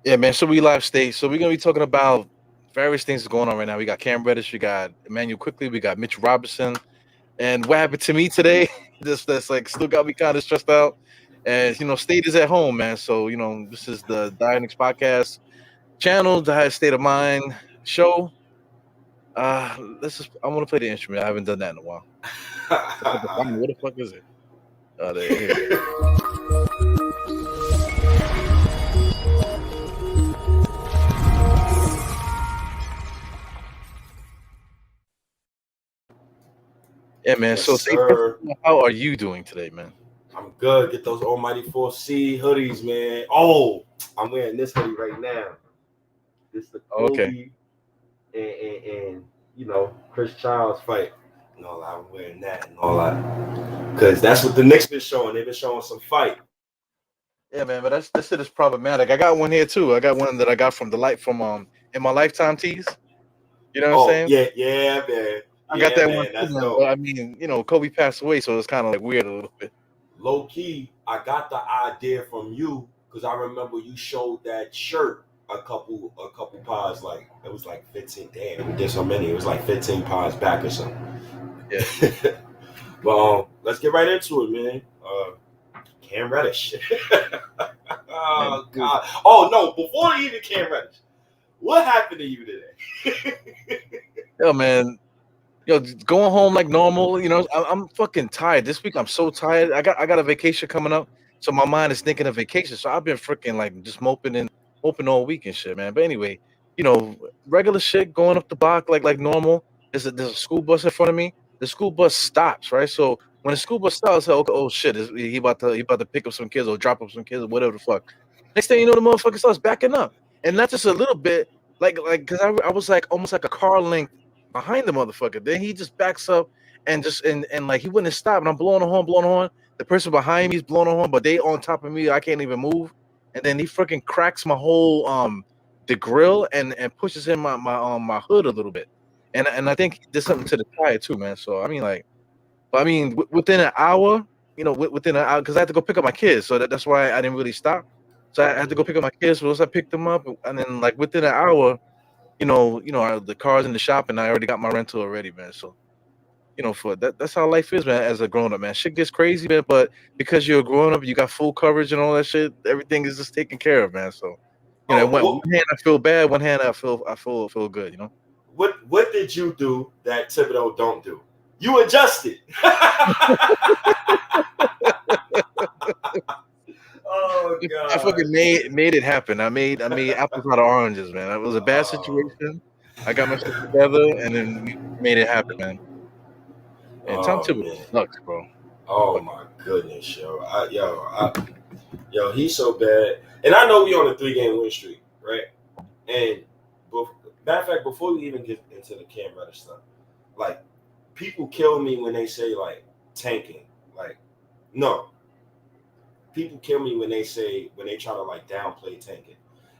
Yeah, man. So we live state. So we're gonna be talking about various things that's going on right now. We got Cam Reddish, we got Immanuel Quickley, we got Mitch Robinson, and what happened to me today? That's like still got me kind of stressed out. And state is at home, man. So this is the Diehard podcast channel, the highest state of mind show. Let's just. I want to play the instrument. I haven't done that in a while. What the fuck is it? Here we go. Yeah, man. Yes, So, sir. how are you doing today, man? I'm good. Get those almighty 4C hoodies, man. Oh, I'm wearing this hoodie right now. This the Okay. Kobe and Chris Childs fight. And all that. I'm wearing that and all that. Because that's what the Knicks been showing. They've been showing some fight. Yeah, man. But that shit is problematic. I got one here too. I got one that I got from in my lifetime tees. You know what I'm Oh, saying? yeah, man. I got Yeah, that one man. too, That's man. dope. But I mean, Kobe passed away, so it's kind of like weird a little bit. Low key, I got the idea from you because I remember you showed that shirt a couple pods, like it was like 15. Damn, we did so many. It was like 15 pods back or something. Yeah. But let's get right into it, man. Cam Reddish. Oh God. Oh no, before even Cam Reddish, what happened to you today? Yo, man. Going home like normal. I'm fucking tired this week. I'm so tired. I got a vacation coming up, so my mind is thinking of vacation. So I've been freaking like just moping all week and shit, man. But anyway, regular shit going up the block like normal. There's a school bus in front of me. The school bus stops, right? So when the school bus stops, I say, okay, oh shit, he about to pick up some kids or drop up some kids or whatever the fuck. Next thing you know, the motherfucker starts backing up, and not just a little bit, like because I was like almost like a car length behind the motherfucker. Then he just backs up and like he wouldn't stop. And I'm blowing a horn. The person behind me is blowing a horn, but they on top of me. I can't even move. And then he freaking cracks my whole the grill and pushes in my hood a little bit. And I think he did something to the tire too, man. So within an hour, within an hour, because I had to go pick up my kids, so that's why I didn't really stop. So I had to go pick up my kids. So once I picked them up, and then like within an hour, the car's in the shop, and I already got my rental already, man. So for that's how life is, man. As a grown up, man, shit gets crazy, man. But because you're a grown up, you got full coverage and all that shit. Everything is just taken care of, man. So one hand I feel bad, one hand I feel good. What did you do that Thibodeau don't do? You adjusted. Oh God! I fucking made it happen. I made apples out of oranges, man. It was a bad situation. I got my shit together, and then we made it happen, man. And Tom Thibodeau sucks, bro. Oh my goodness, yo, he's so bad. And I know we on a 3-game win streak, right? And matter of fact, before we even get into the Cam Reddish stuff, like people kill me when they say like tanking. Like, no. People kill me when they try to like downplay tanking.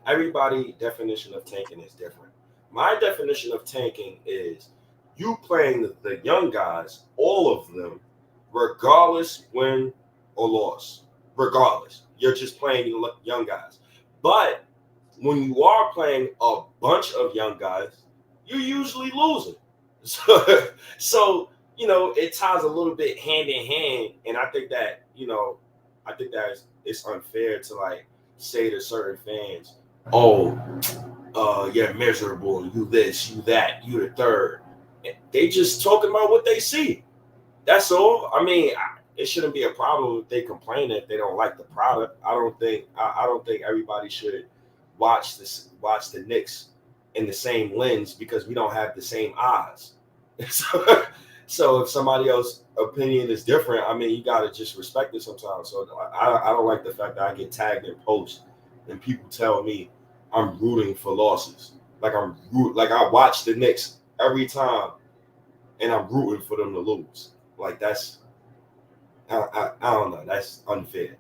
Everybody's definition of tanking is different. My definition of tanking is you playing the young guys, all of them, regardless win or loss. Regardless, you're just playing young guys. But when you are playing a bunch of young guys, you're usually losing. So it ties a little bit hand in hand, and I think that it's unfair to like say to certain fans, "Oh, you're miserable. You this, you that, you the third." They just talking about what they see. That's all. I mean, it shouldn't be a problem if they complain if they don't like the product. I don't think everybody should watch the Knicks in the same lens because we don't have the same eyes. So if somebody else's opinion is different, I mean, you gotta just respect it sometimes. So I don't like the fact that I get tagged in posts and people tell me I'm rooting for losses. Like I watch the Knicks every time, and I'm rooting for them to lose. Like that's I don't know. That's unfair.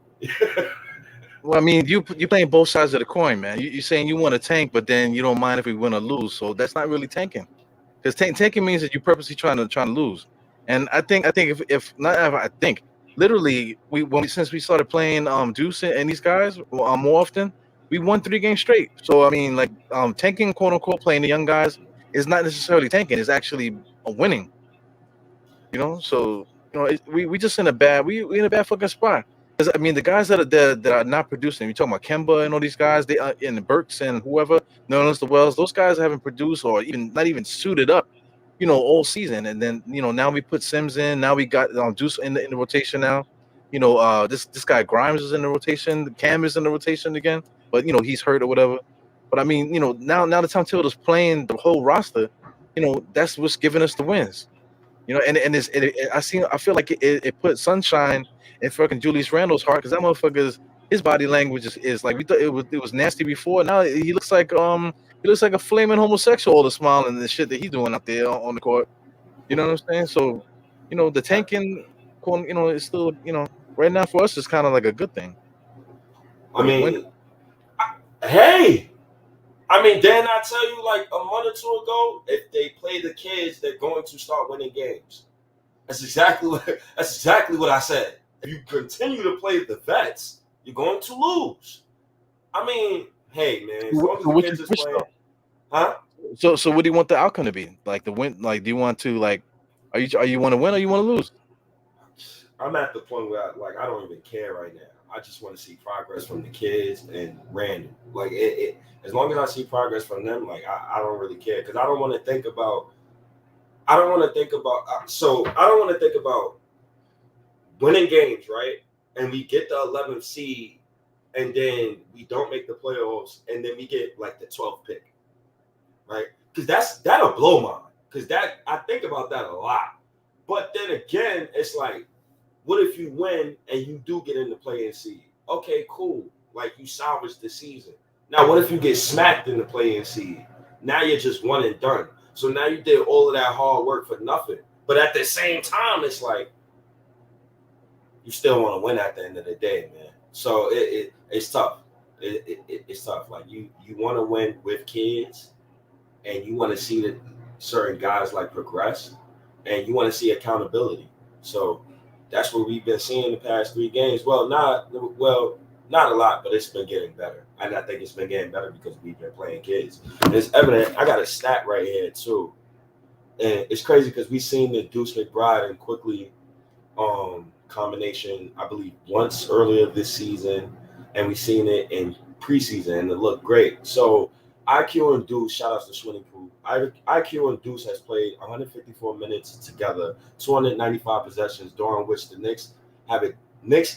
Well, I mean, you playing both sides of the coin, man. You're saying you want to tank, but then you don't mind if we win or lose. So that's not really tanking, because tanking means that you're purposely trying to lose. And I think if not, I think literally since we started playing Deuce and these guys more often, we won 3 games straight. So I mean, like tanking, quote unquote, playing the young guys is not necessarily tanking. It's actually a winning. So we just in a bad we in a bad fucking spot. Because I mean, the guys that are not producing. You talking about Kemba and all these guys, they and the Burks and whoever, Nerlens the Wells, those guys haven't produced or even not even suited up, all season. And then now we put Sims in. Now we got Juice in the rotation now. This guy Grimes is in the rotation. Cam is in the rotation again, but he's hurt or whatever. But I mean, now that Tom Thibodeau's playing the whole roster, that's what's giving us the wins. And I feel like it put sunshine in fucking Julius Randle's heart because that motherfucker's his body language is like we thought it was nasty before. Now he looks like a flaming homosexual, all the smiling and the shit that he's doing out there on the court. You know what I'm saying? So, the tanking, is still right now for us is kind of like a good thing. I mean, hey. I mean, didn't I tell you like a month or two ago? If they play the kids, they're going to start winning games. That's exactly what I said. If you continue to play the vets, you're going to lose. I mean, hey man, as long as the kids is playing, huh? So what do you want the outcome to be? Like the win? Like, do you want to are you want to win or you want to lose? I'm at the point where I don't even care right now. I just want to see progress from the kids and Randall. Like it as long as I see progress from them, like I don't really care because I don't want to think about winning games, right? And we get the 11th seed, and then we don't make the playoffs, and then we get like the 12th pick, right? Because that'll blow my mind. Because I think about that a lot. But then again, it's like, what if you win and you do get in the play-in seed? Okay, cool. Like you salvaged the season. Now, what if you get smacked in the play-in seed? Now you're just one and done. So now you did all of that hard work for nothing. But at the same time, it's like you still want to win at the end of the day, man. So it's tough. It's tough. Like you want to win with kids, and you want to see that certain guys like progress, and you want to see accountability. So that's what we've been seeing the past 3 games. Well, not a lot, but it's been getting better. And I think it's been getting better because we've been playing kids. And it's evident. I got a stat right here too. And it's crazy because we've seen the Deuce McBride and Quickley combination, I believe, once earlier this season. And we've seen it in preseason and it looked great. So IQ and Deuce, shout out to Swimming Pool. IQ and Deuce has played 154 minutes together, 295 possessions, during which the Knicks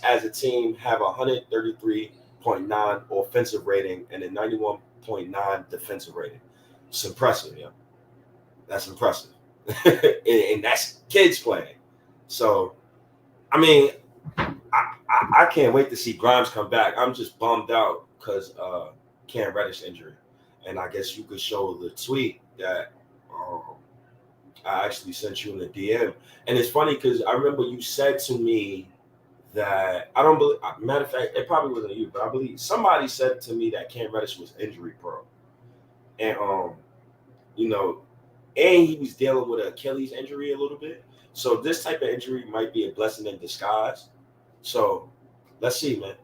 as a team have 133.9 offensive rating and a 91.9 defensive rating. It's impressive, yeah. That's impressive. and that's kids playing. So, I mean, I can't wait to see Grimes come back. I'm just bummed out because Cam Reddish injury. And I guess you could show the tweet that I actually sent you in the DM. And it's funny because I remember you said to me that I don't believe, matter of fact, it probably wasn't you, but I believe somebody said to me that Cam Reddish was injury prone. And, and he was dealing with an Achilles injury a little bit. So this type of injury might be a blessing in disguise. So let's see, man.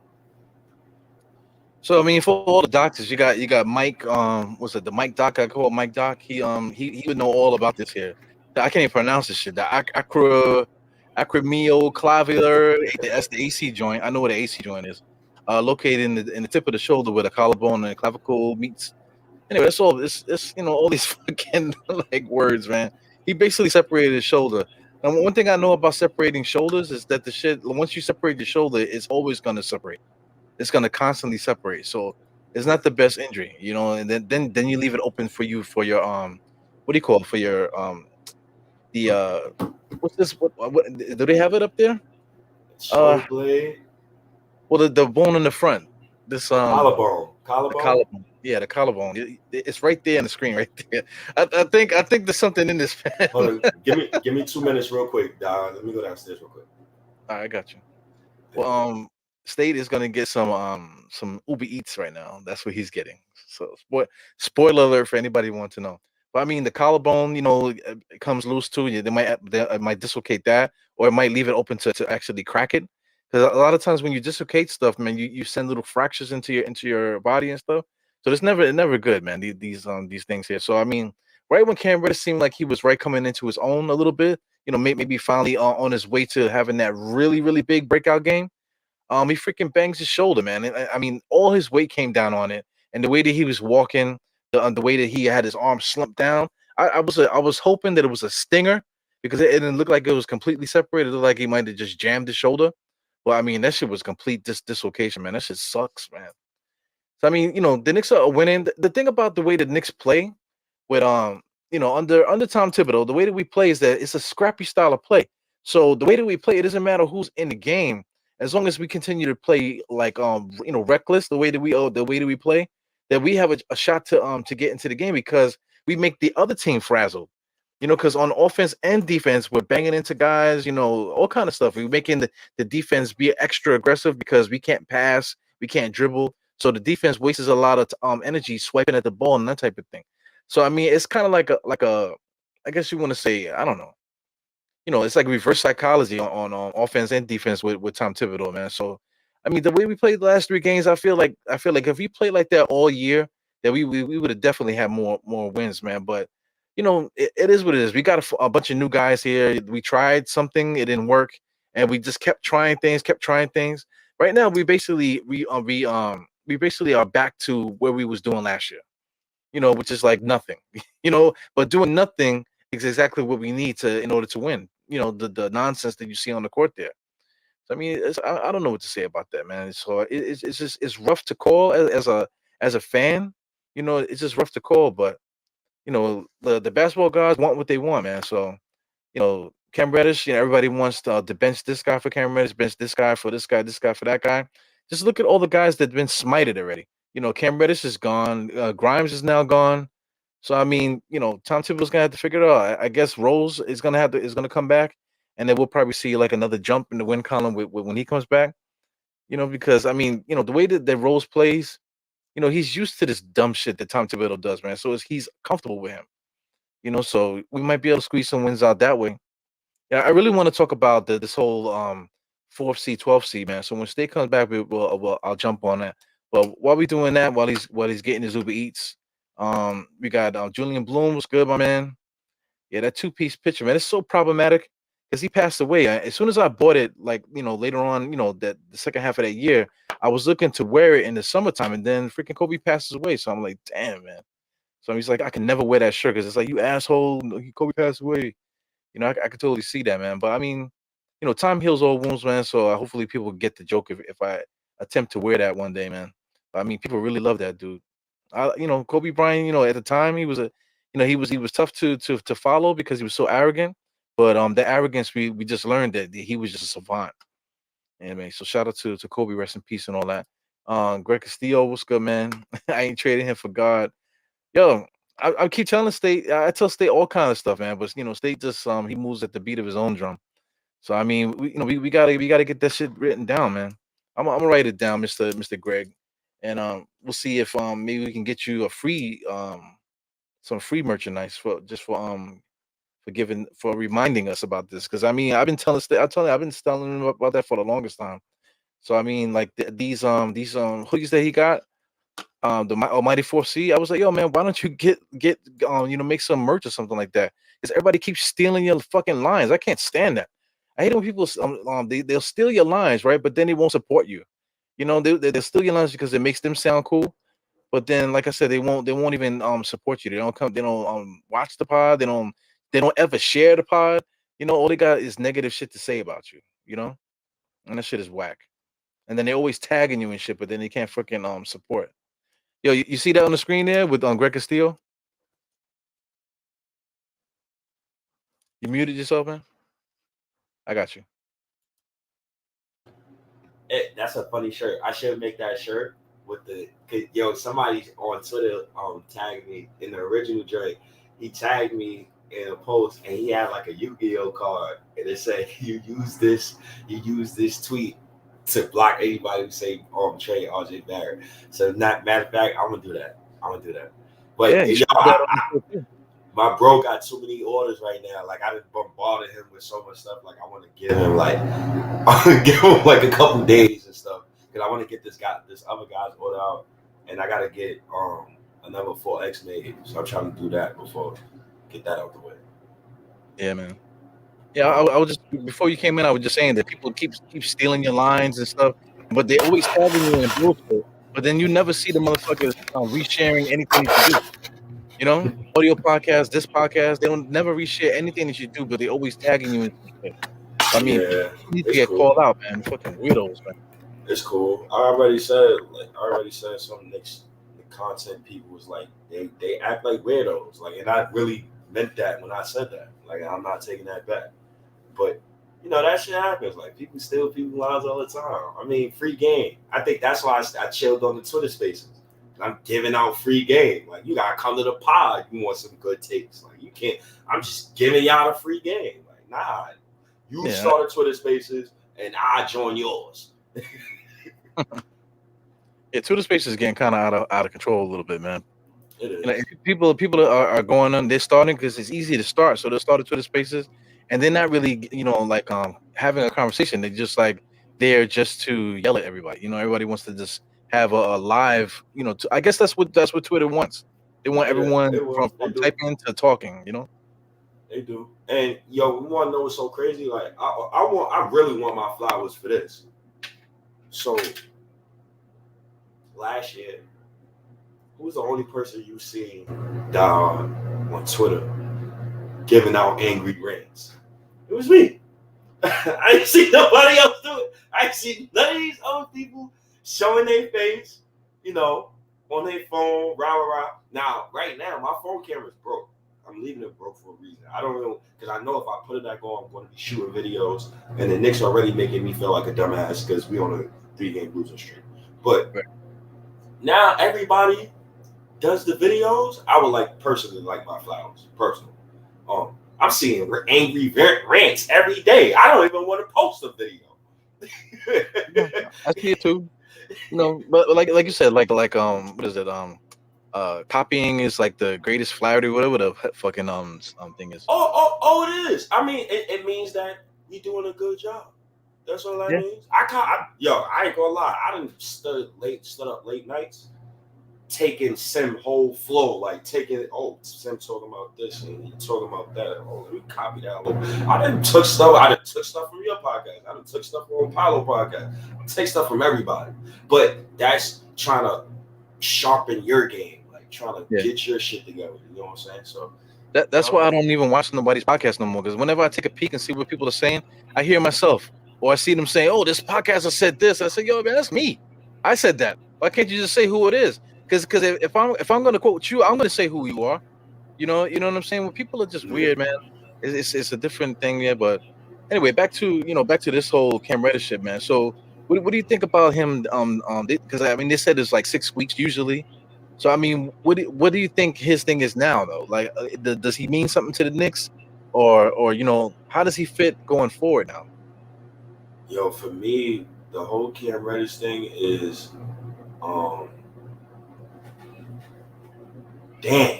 So I mean, for all the doctors, you got Mike. What's it? The Mike Doc. I call it Mike Doc. He would know all about this here. I can't even pronounce this shit. The acromioclavicular. That's the AC joint. I know what the AC joint is. Located in the tip of the shoulder where the collarbone and the clavicle meets. Anyway, that's all. It's all these fucking like words, man. He basically separated his shoulder. And one thing I know about separating shoulders is that the shit, once you separate the shoulder, it's always gonna separate. It's gonna constantly separate. So it's not the best injury, and then you leave it open for your what do you call it? For your the what's this? What do they have it up there? Shoulder blade. Well, the bone in the front. This collarbone. The collarbone. Yeah, the collarbone. It's right there on the screen, right there. I think there's something in this. Hold on. Give me 2 minutes, real quick, dog. Let me go downstairs real quick. All right, I got you. Well, State is gonna get some Uber Eats right now. That's what he's getting. So spoiler alert for anybody who wants to know. But I mean, the collarbone, it comes loose too. They might dislocate that, or it might leave it open to actually crack it. Because a lot of times when you dislocate stuff, man, you send little fractures into your body and stuff. So it's never good, man. These things here. So I mean, right when Cam Reddish seemed like he was right coming into his own a little bit, maybe finally on his way to having that really big breakout game. He freaking bangs his shoulder, man. And I mean, all his weight came down on it, and the way that he was walking, the way that he had his arm slumped down. I was hoping that it was a stinger because it didn't look like it was completely separated. It looked like he might have just jammed his shoulder. Well, I mean, that shit was complete dislocation, man. That shit sucks, man. So I mean, the Knicks are winning. The thing about the way the Knicks play with under Tom Thibodeau, the way that we play is that it's a scrappy style of play. So the way that we play, it doesn't matter who's in the game, as long as we continue to play like reckless, the way that we play, that we have a shot to get into the game because we make the other team frazzled. Because on offense and defense, we're banging into guys, all kind of stuff. We're making the defense be extra aggressive because we can't pass, we can't dribble. So the defense wastes a lot of energy swiping at the ball and that type of thing. So I mean, it's kind of like a, I guess you want to say, I don't know. It's like reverse psychology on offense and defense with Tom Thibodeau, man. So I mean, the way we played the last 3 games, I feel like if we played like that all year, that we would have definitely had more wins, man. But it is what it is. We got a bunch of new guys here. We tried something, it didn't work, and we just kept trying things. Right now, we basically are back to where we was doing last year. Which is like nothing. But doing nothing is exactly what we need in order to win. The nonsense that you see on the court there. So I mean, I don't know what to say about that, man. So it's just it's rough to call as a fan. It's just rough to call, but the basketball guys want what they want, man. So Cam Reddish, everybody wants to bench this guy for Cam Reddish, bench this guy for this guy for that guy. Just look at all the guys that've been smited already. Cam Reddish is gone. Grimes is now gone. So I mean, Tom Thibodeau's gonna have to figure it out. I guess Rose is gonna come back, and then we'll probably see like another jump in the win column when he comes back. Because I mean, the way that Rose plays, he's used to this dumb shit that Tom Thibodeau does, man. So he's comfortable with him. So we might be able to squeeze some wins out that way. Yeah, I really want to talk about this whole fourth seed, 12th seed, man. So when State comes back, I'll jump on that. But while we doing that, while he's getting his Uber Eats, we got Julian Bloom. Was good, my man. Yeah, that two-piece picture, man. It's so problematic because he passed away. As soon as I bought it, like later on, that the second half of that year, I was looking to wear it in the summertime, and then freaking Kobe passes away. So I'm like, damn, man. So he's like, I can never wear that shirt because it's like, you asshole, Kobe passed away. I could totally see that, man. But I mean, time heals all wounds, man. So hopefully people get the joke if I attempt to wear that one day, man. I mean, people really love that dude. Kobe Bryant, at the time he was he was tough to follow because he was so arrogant. But the arrogance we just learned that he was just a savant. And man, so shout out to Kobe, rest in peace and all that. Greg Castillo, what's good, man? I ain't trading him for God. Yo, I keep telling State, I tell State all kind of stuff, man. But State just he moves at the beat of his own drum. So I mean, we gotta get that shit written down, man. I'm gonna write it down, Mister Greg, and we'll see if maybe we can get you a free some free merchandise for reminding us about this. Because I mean, I've been telling State, I've been telling him about that for the longest time. So I mean, like these hoodies that he got, the Almighty 4C. I was like, yo, man, why don't you get make some merch or something like that? Because everybody keeps stealing your fucking lines. I can't stand that. I hate when people they'll steal your lines, right? But then they won't support you. They'll steal your lines because it makes them sound cool. But then, like I said, they won't even support you. They don't watch the pod. They don't ever share the pod. All they got is negative shit to say about you. And that shit is whack. And then they always tagging you and shit, but then they can't freaking support. Yo, you see that on the screen there with Greg Castillo? You muted yourself, man? I got you. That's a funny shirt. I should make that shirt with somebody on Twitter tagged me in the original Drake. He tagged me in a post and he had like a Yu-Gi-Oh card and it said you use this tweet to block anybody who say trade RJ Barrett. So matter of fact, I'm gonna do that. But yeah, my bro got too many orders right now. Like I just bombarded him with so much stuff. Like I want to give him like like a couple days and stuff because I want to get this other guy's order out, and I gotta get another 4X made. So I'm trying to do that before get that out the way. Yeah, man. Yeah, I was just before you came in, I was just saying that people keep stealing your lines and stuff, but they always tagging you in bullshit. But then you never see the motherfuckers resharing anything that you do. You know, audio podcast, this podcast, they don't never reshare anything that you do, but they always tagging you in some shit. I mean, Yeah, you need to it's get cool. called out, man. Fucking weirdos, man. It's cool. I already said some Knicks content people was like they act like weirdos. Like, and I really meant that when I said that. Like, I'm not taking that back. But you know that shit happens. Like people steal people's lives all the time. I mean, free game. I think that's why I chilled on the Twitter Spaces. I'm giving out free game. Like you gotta come to the pod. You want some good takes. Like you can't. I'm just giving y'all a free game. Like nah, you start a Twitter Spaces and I join yours. Yeah, Twitter Spaces is getting kind of out of control a little bit, man. It is. You know, people are going on. They're starting because it's easy to start, so they'll start a Twitter Spaces, and they're not really, like having a conversation. They're just like there just to yell at everybody. You know, everybody wants to just have a live. You know, I guess that's what Twitter wants. They want everyone from typing to talking. You know, they do. And yo, we want to know what's so crazy. Like I really want my flowers for this. So last year, who was the only person you seen on Twitter giving out angry rants? It was me. I ain't seen nobody else do it. I ain't seen none of these other people showing their face, you know, on their phone, rah. Now, right now, my phone camera's broke. I'm leaving it broke for a reason. I don't know, because I know if I put it back on, I'm going to be shooting videos, and the Knicks already making me feel like a dumbass because we on a 3-game losing streak. But now everybody does the videos. I would personally like my flowers, personally. I'm seeing angry rants every day. I don't even want to post a video. I see it too. You know, but like you said, like what is it? Copying is like the greatest flattery, whatever the fucking thing is. Oh, it is. I mean, it means that you're doing a good job. That's all that means. I ain't gonna lie. I done stood up late nights, taking Sim whole flow, like taking Sim talking about this and he talking about that. Oh, let me copy that. I done took stuff from your podcast. I done took stuff from Apollo podcast. I take stuff from everybody. But that's trying to sharpen your game, like trying to get your shit together. You know what I'm saying? So that's why I don't even watch nobody's podcast no more. Because whenever I take a peek and see what people are saying, I hear myself. Or I see them saying, "Oh, this podcaster said this." I say, "Yo, man, that's me. I said that. Why can't you just say who it is?" Because if I'm going to quote you, I'm going to say who you are. You know what I'm saying? Well, people are just weird, man. It's a different thing, yeah. But anyway, back to this whole Cam Reddish shit, man. So what do you think about him? Because I mean, they said it's like 6 weeks usually. So I mean, what do you think his thing is now though? Like, does he mean something to the Knicks, or how does he fit going forward now? Yo, for me, the whole Cam Reddish thing is, damn.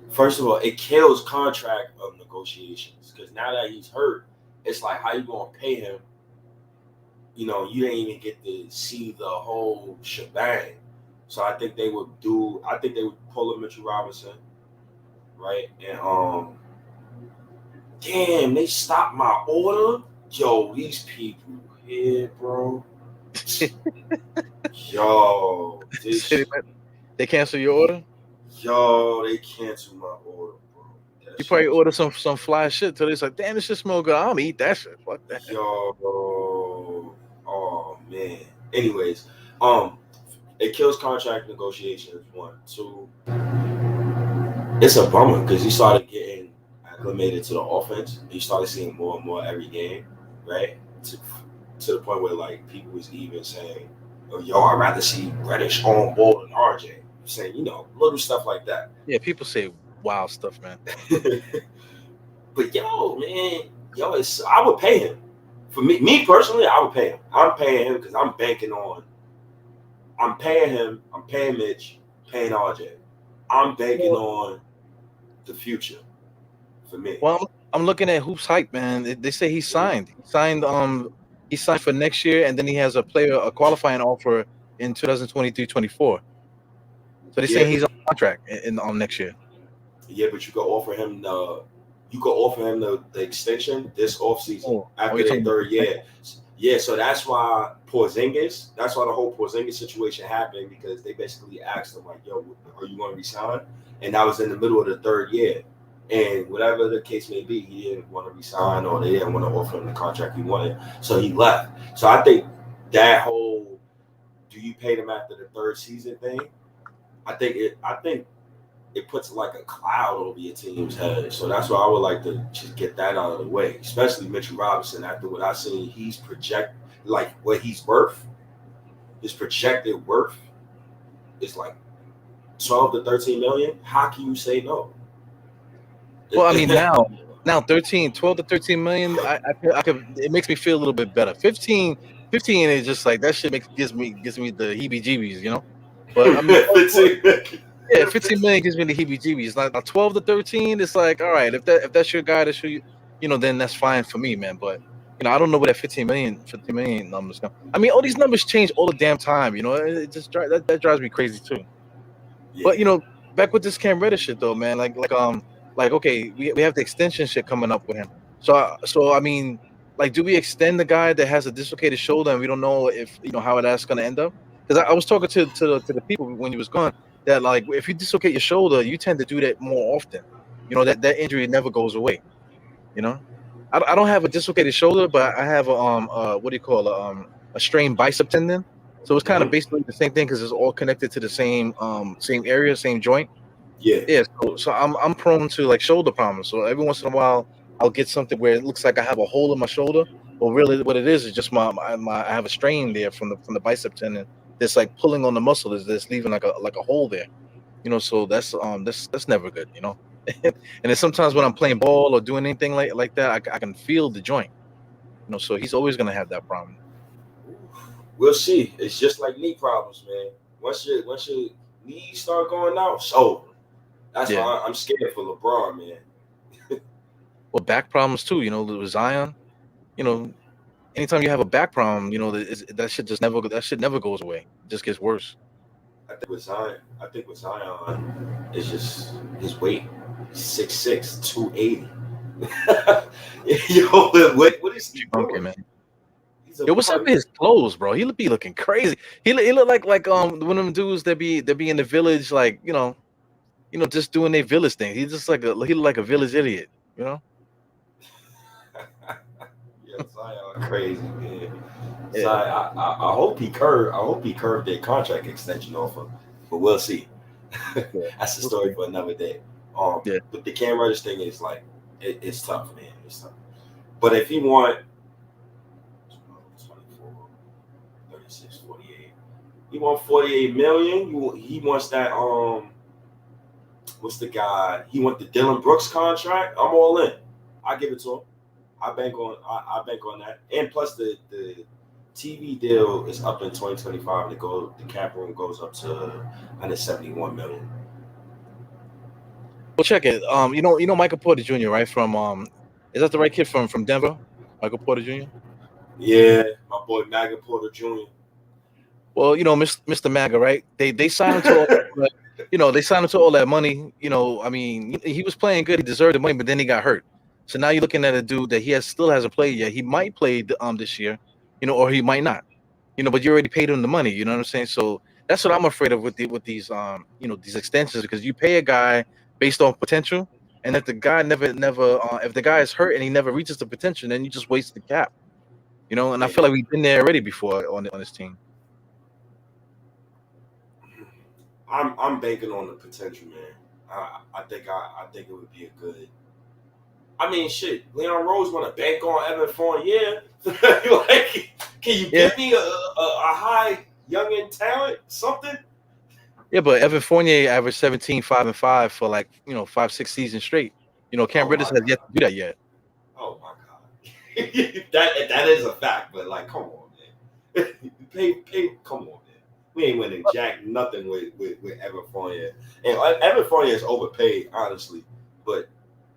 First of all, it kills contract of negotiations because now that he's hurt, it's like how you gonna pay him? You know, you didn't even get to see the whole shebang. So I think they would pull a Mitchell Robinson, right? And damn, they stopped my order. Yo, these people here, bro. Yo, they cancel your order? Yo, they canceled my order, bro. You probably order some fly shit till it's like, damn, this shit smell good. I don't eat that shit. Fuck that. Yo, oh man. Anyways, it kills contract negotiations. 1, 2. It's a bummer because you started getting acclimated to the offense. You started seeing more and more every game, right? To the point where like people was even saying, "Oh, yo, I'd rather see Reddish on board than RJ." Saying, little stuff like that. Yeah, people say wild stuff, man. But I would pay him. For me personally, I would pay him. I'm paying him because I'm banking on. I'm paying him. I'm paying Mitch. Paying RJ. I'm banking on the future for me. Well, I'm looking at Hoops Hype, man. They say he signed. He signed for next year, and then he has a qualifying offer in 2023-24. So they're Yeah, saying he's on contract in next year. yeah, but you could offer him the extension this offseason after you're their talking third about year. Yeah, so that's why the whole Porzingis situation happened, because they basically asked him like, "Yo, are you going to resign?" And that was in the middle of the third year, and whatever the case may be, he didn't want to resign, or they didn't want to offer him the contract he wanted, so he left. So I think that whole "do you pay them after the third season" thing, I think it puts like a cloud over your team's head. So that's why I would like to just get that out of the way, especially Mitchell Robinson. After what I've seen, he's like what he's worth. His projected worth is like 12 to 13 million. How can you say no? Well, I mean, now 12 to 13 million, I could, it makes me feel a little bit better. 15 is just like, that shit gives me the heebie-jeebies, you know? But I mean, 15 million gives me the heebie-jeebies. Like 12 to 13, it's like, all right, if that's your guy, that's you know, then that's fine for me, man. But you know, I don't know where that 15 million numbers come. I mean, all these numbers change all the damn time, you know. It just that drives me crazy too. Yeah. But you know, back with this Cam Reddish shit though, man. Like okay, we have the extension shit coming up with him. So I mean, like, do we extend the guy that has a dislocated shoulder and we don't know if you know how that's gonna end up? Because I was talking to the people when he was gone that like if you dislocate your shoulder, you tend to do that more often. You know that injury never goes away. You know, I don't have a dislocated shoulder, but I have what do you call a strained bicep tendon. So it's kind of basically the same thing because it's all connected to the same area, same joint. Yeah. Yeah. So I'm prone to like shoulder problems. So every once in a while I'll get something where it looks like I have a hole in my shoulder, but really what it is just my I have a strain there from the bicep tendon that's like pulling on the muscle that's leaving like a hole there. You know, so that's never good. You know, and then sometimes when I'm playing ball or doing anything like that, I can feel the joint. You know, so he's always gonna have that problem. We'll see. It's just like knee problems, man. Once your knees start going out, it's over. That's why I'm scared for LeBron, man. Well, back problems too. You know, with Zion. You know, anytime you have a back problem, you know that shit never goes away. It just gets worse. I think with Zion, it's just his weight. 6'6", 280. Yo, what is he doing? Okay, man. Yo, what's up with his clothes, bro? He be looking crazy. He look like one of them dudes that be in the village, like you know, just doing their village thing. He's just like he look like a village idiot, you know. Yeah, Zion crazy, man. Yeah. Zion, I hope he curved their contract extension offer, but we'll see. That's the story for another day. But the Cam Reddish thing is like it's tough, man. It's tough. But if he want 24, 36, 48, he want 48 million. He wants that what's the guy? He want the Dylan Brooks contract. I'm all in. I give it to him. I bank on that. And plus the TV deal is up in 2025. The cap room goes up to 171 million. Well, check it. You know Michael Porter Jr. right from is that the right kid from Denver? Michael Porter Jr. Yeah, my boy Maga Porter Jr. Well, you know, Mr. Maga, right? They signed him to all that, you know, they signed him to all that money. You know, I mean, he was playing good. He deserved the money, but then he got hurt. So now you're looking at a dude that still hasn't played yet. He might play this year, you know, or he might not. You know, but you already paid him the money. You know what I'm saying? So that's what I'm afraid of with these you know, these extensions, because you pay a guy based on potential, and if the guy never if the guy is hurt and he never reaches the potential, then you just waste the cap. You know, and I feel like we've been there already before on this team. I'm banking on the potential, man. I think it would be a good. I mean, shit. Leon Rose want to bank on Evan Fournier. Like, can you give me a high youngin talent something? Yeah, but Evan Fournier averaged 17, 5 and 5 for like 5-6 seasons straight. You know, Cam Reddish has yet to do that yet. Oh my god, that is a fact. But like, come on, man. Come on, man. We ain't winning jack nothing with Evan Fournier, and Evan Fournier is overpaid, honestly. But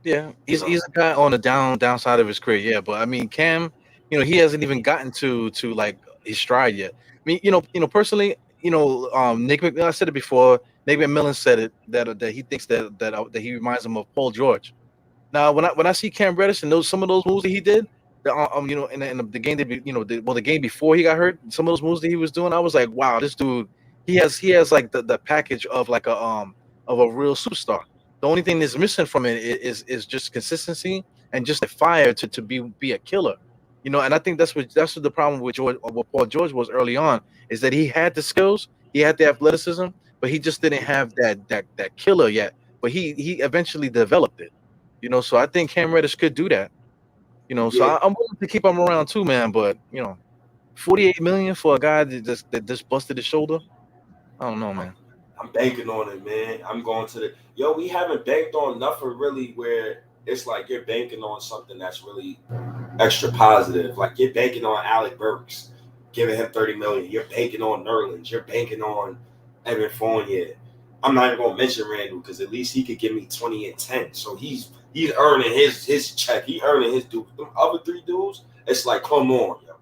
Yeah, you he's know, he's a guy on the downside of his career. Yeah, but I mean, Cam, he hasn't even gotten to like his stride yet. I mean, personally, I said it before. Nick McMillan said it that he thinks that he reminds him of Paul George. Now, when I see Cam Reddish and some of those moves that he did, in the game the game before he got hurt, some of those moves that he was doing, I was like, wow, this dude, he has like the package of like of a real superstar. The only thing that's missing from it is just consistency and just a fire to be a killer. And I think that's what the problem with what Paul George was early on, is that he had the skills, he had the athleticism, but he just didn't have that killer yet. But he eventually developed it. So I think Cam Reddish could do that. So yeah, I'm willing to keep him around too, man. But 48 million for a guy that just busted his shoulder. I don't know, I'm, man. I'm banking on it, man. I'm going to the we haven't banked on nothing really where it's like you're banking on something that's really extra positive. Like you're banking on Alec Burks, giving him 30 million. You're banking on Nerlens. You're banking on Evan Fournier. I'm not even gonna mention Randall because at least he could give me 20 and 10. So he's earning his check. He earning his due. Them other three dudes, it's like, come on, yo.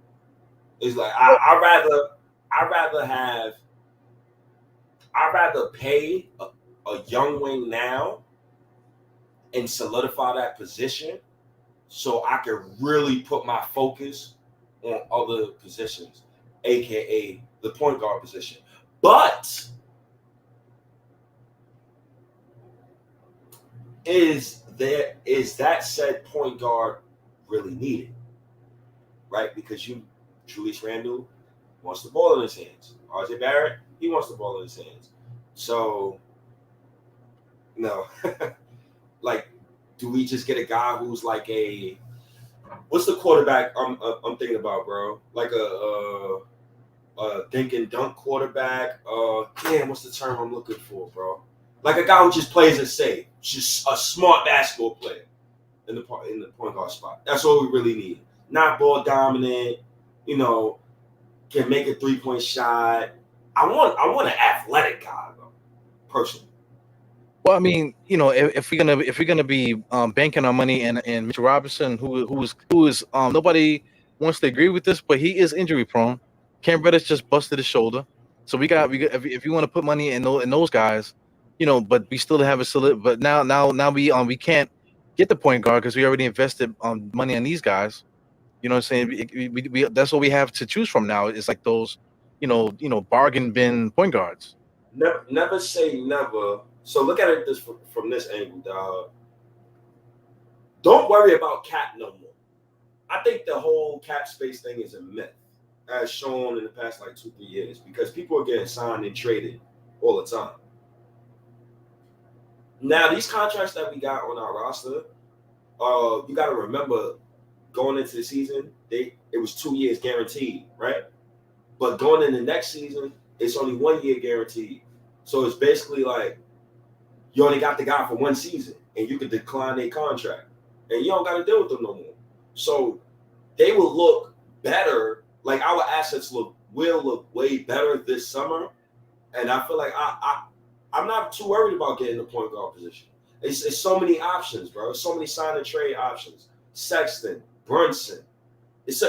It's like I'd rather pay a young wing now and solidify that position so I can really put my focus on other positions, aka the point guard position. But is that said point guard really needed? Right? Because Julius Randle wants the ball in his hands. RJ Barrett, he wants the ball in his hands. So no. Like, do we just get a guy who's like what's the quarterback I'm thinking about, bro? Like a dink and dunk quarterback. What's the term I'm looking for, bro? Like a guy who just plays it safe, just a smart basketball player in the point guard spot. That's all we really need. Not ball dominant, can make a 3-point shot. I want an athletic guy though, personally. Well, I mean, if we're gonna be banking our money in Mitchell Robinson, who is nobody wants to agree with this, but he is injury prone. Cam Reddish just busted his shoulder, so we got if you want to put money in those guys, but we still have a solid. But now we can't get the point guard because we already invested money on these guys. You know what I'm saying? That's what we have to choose from now. It's like those, bargain bin point guards. Never say never. So look at it from this angle, dog. Don't worry about cap no more. I think the whole cap space thing is a myth, as shown in the past like 2-3 years, because people are getting signed and traded all the time. Now these contracts that we got on our roster, you got to remember, going into the season, it was 2 years guaranteed, right? But going in the next season, it's only 1 year guaranteed. So it's basically like you only got the guy for 1 season, and you can decline their contract, and you don't got to deal with them no more. So they will look better. Like our assets will look way better this summer, and I feel like I'm not too worried about getting the point guard position. It's so many options, bro. It's so many sign and trade options. Sexton, Brunson. It's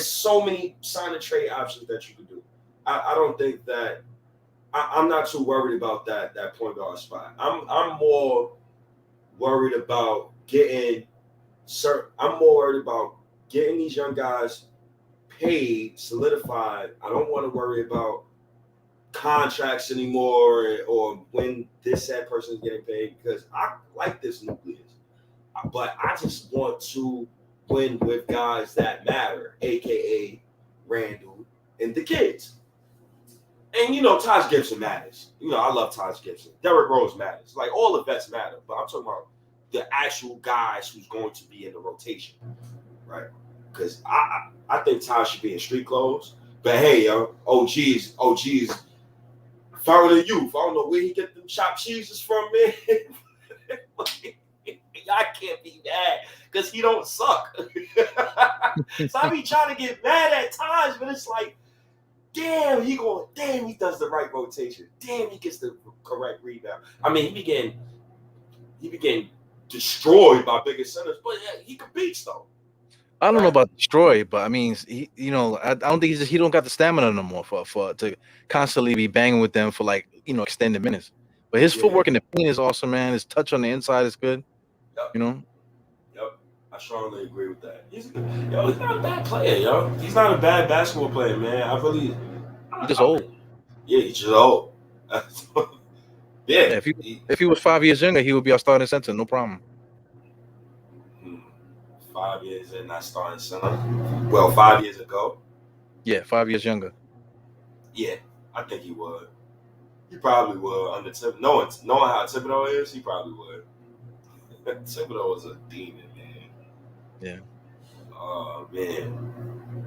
so many sign and trade options that you can do. I don't think that I'm not too worried about that point guard spot. I'm more worried about getting these young guys paid, solidified. I don't want to worry about contracts anymore or when that person is getting paid, because I like this nucleus. But I just want to win with guys that matter, aka Randall and the kids. And Taj Gibson matters. I love Taj Gibson. Derrick Rose matters. Like all the vets matter, but I'm talking about the actual guys who's going to be in the rotation, right? Because I think Taj should be in street clothes. But hey, yo, OG's further than you. I don't know where he get them chopped cheeses from, man. I can't be mad because he don't suck. So I be trying to get mad at Taj, but it's like, damn, he does the right rotation. Damn, he gets the correct rebound. I mean, he began destroyed by bigger centers, but yeah, he competes though. I don't know about destroy, but I mean, he, I don't think he don't got the stamina no more for to constantly be banging with them for like extended minutes. But his footwork in the paint is awesome, man. His touch on the inside is good. Yep. Yep. I strongly agree with that. He's not a bad player, yo. He's not a bad basketball player, man. He's just old. Yeah, he's just old. Yeah. If he was 5 years younger, he would be our starting center, no problem. 5 years and not starting center. Well, 5 years ago. Yeah, 5 years younger. Yeah, I think he would. He probably would under knowing how Thibodeau is, he probably would. Thibodeau was a demon, man. Yeah. Oh man.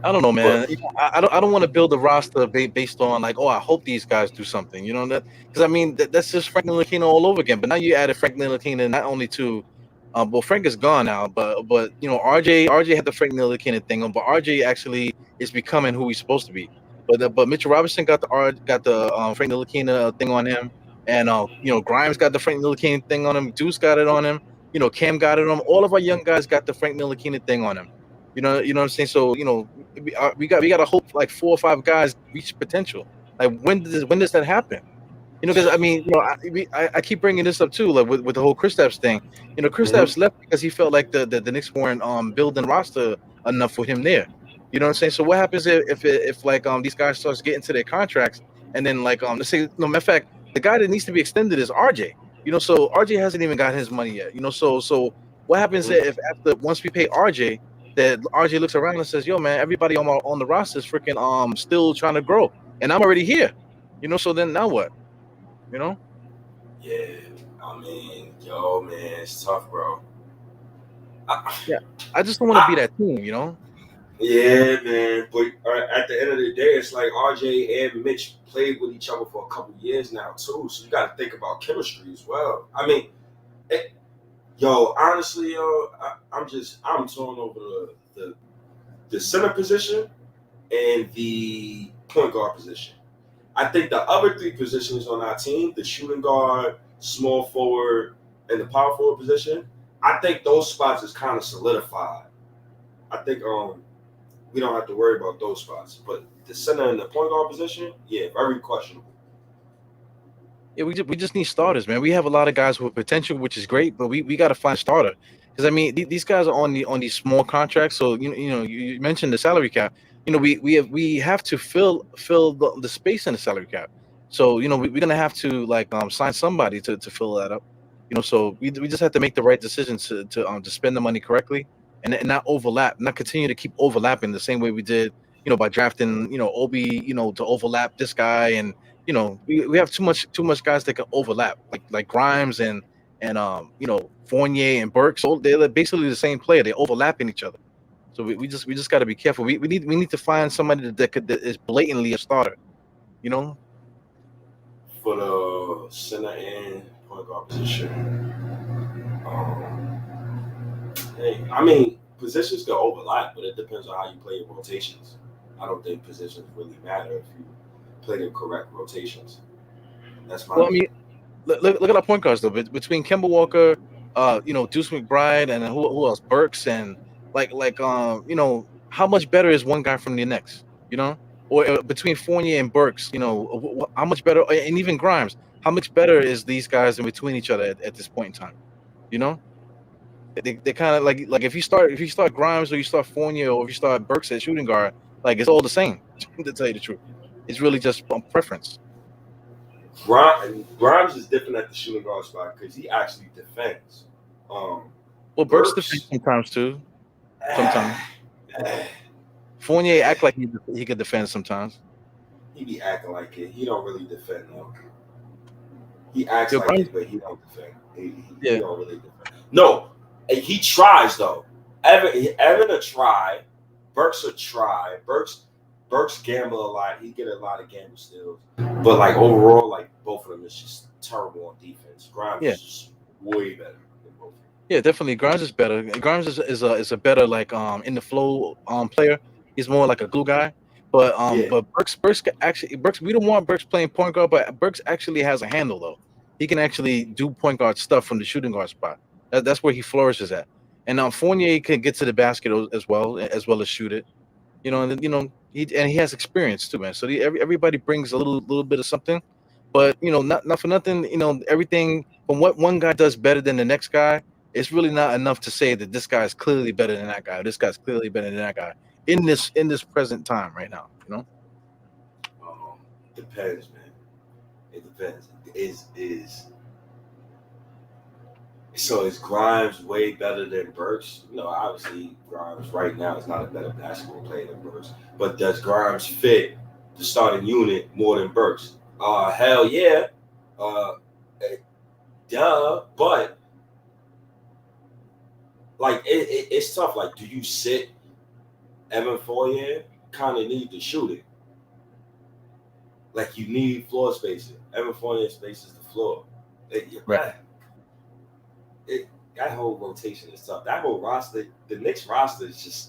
I don't know, man. I don't want to build a roster based on like, I hope these guys do something. You know that because I mean that's just Frank Ntilikina all over again. But now you added Frank Ntilikina not only to, well, Frank is gone now, but RJ had the Frank Ntilikina thing on, but RJ actually is becoming who he's supposed to be. But Mitchell Robinson got the Frank Ntilikina thing on him, and Grimes got the Frank Ntilikina thing on him. Deuce got it on him. Cam got it on him. All of our young guys got the Frank Ntilikina thing on him. You know what I'm saying? So we got to hope like 4 or 5 guys reach potential. Like when does that happen? Because I mean, I keep bringing this up too, like with the whole Kristaps thing. Kristaps left because he felt like the Knicks weren't building roster enough for him there. You know what I'm saying? So what happens if like these guys starts getting to their contracts and then like let's say matter of fact, the guy that needs to be extended is RJ. So RJ hasn't even got his money yet. So what happens if once we pay RJ, that RJ looks around and says, "Yo, man, everybody on the roster is freaking still trying to grow, and I'm already here." So then now what? Yeah, I mean, man, it's tough, bro. I just don't want to be that team, Yeah, man, but at the end of the day, it's like RJ and Mitch played with each other for a couple years now too, so you got to think about chemistry as well. I mean, honestly, I'm torn over the center position and the point guard position. I think the other 3 positions on our team, the shooting guard, small forward, and the power forward position, I think those spots is kind of solidified. I think we don't have to worry about those spots. But the center and the point guard position, yeah, very questionable. Yeah, we just need starters, man. We have a lot of guys with potential, which is great, but we got to find a starter. Because I mean, these guys are on these small contracts. So you mentioned the salary cap. We have to fill the space in the salary cap. So we're gonna have to like sign somebody to fill that up. So we just have to make the right decisions to spend the money correctly and not overlap, not continue to keep overlapping the same way we did, by drafting Obi, to overlap this guy, and we have too much guys that can overlap, like Grimes and Fournier and Burks. So they're basically the same player. They overlapping each other. So we just got to be careful. We need to find somebody that is blatantly a starter. For the center and point guard position. I mean, positions can overlap, but it depends on how you play your rotations. I don't think positions really matter if you play the correct rotations. That's my. Well, I mean, look at our point guards though. Between Kemba Walker, Deuce McBride, and who else? Burks and how much better is one guy from the Knicks? Or between Fournier and Burks, how much better, and even Grimes, how much better is these guys in between each other at this point in time? They kind of like if you start Grimes or you start Fournier or if you start Burks at shooting guard, like it's all the same. To tell you the truth, it's really just preference. Grimes is different at the shooting guard spot because he actually defends. Well, Burks defends sometimes too. Sometimes. Fournier act like he could defend sometimes. He be acting like it. He don't really defend though. He acts like it, but he don't defend. He don't really defend. No, he tries though. Evan a try. Burks a try. Burks gamble a lot. He get a lot of gamble steals. But like overall, like both of them is just terrible on defense. Grimes is just way better than both. Yeah, definitely. Grimes is better. Grimes is a better like in the flow player. He's more like a glue guy. But Burks we don't want Burks playing point guard, but Burks actually has a handle though. He can actually do point guard stuff from the shooting guard spot. That's where he flourishes at. And Fournier can get to the basket as well as shoot it. And he has experience too, man. So everybody brings a little bit of something, but not for nothing. Everything from what one guy does better than the next guy, it's really not enough to say that this guy is clearly better than that guy. This guy's clearly better than that guy in this present time right now. Depends, man. It depends. Is Grimes way better than Burks? Obviously Grimes right now is not a better basketball player than Burks. But does Grimes fit the starting unit more than Burks? Hell yeah. Duh. But like it's tough. Like, do you sit Evan Fournier? Kind of need to shoot it. Like, you need floor spacing. Evan Fournier spaces the floor. Right. That whole rotation is tough. That whole roster, the Knicks roster it's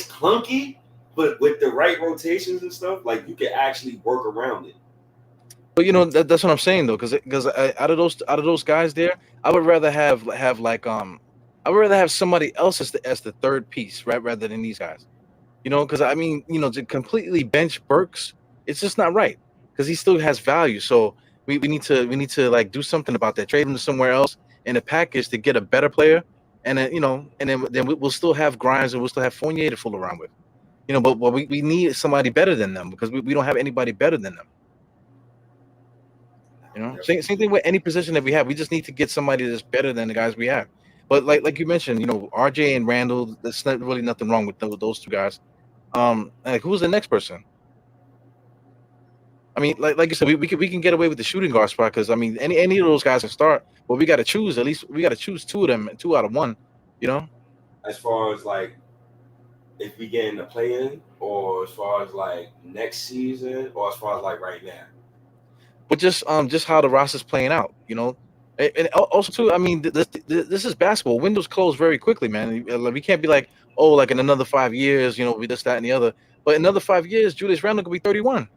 clunky, but with the right rotations and stuff, like, you can actually work around it. But that's what I'm saying though, because out of those guys there, I would rather have somebody else as the third piece, right, rather than these guys. Because to completely bench Burks, it's just not right, because he still has value. So we need to like do something about that. Trade him to somewhere else in a package to get a better player, and then we'll still have Grimes and we'll still have Fournier to fool around with. But we need somebody better than them, because we don't have anybody better than them. Same thing with any position that we have. We just need to get somebody that's better than the guys we have. But like you mentioned, RJ and Randall, there's not really nothing wrong with those two guys. Like, who's the next person? I mean, like you said, we can get away with the shooting guard spot, because any of those guys can start, but we got to choose two of them, 2 out of 1. As far as like if we get in the play-in, or as far as like next season, or as far as like right now. But just how the roster's playing out, and also too, this is basketball. Windows close very quickly, man. We can't be like, oh, like in another 5 years, we this, that, and the other. But in another 5 years, Julius Randle could be 31.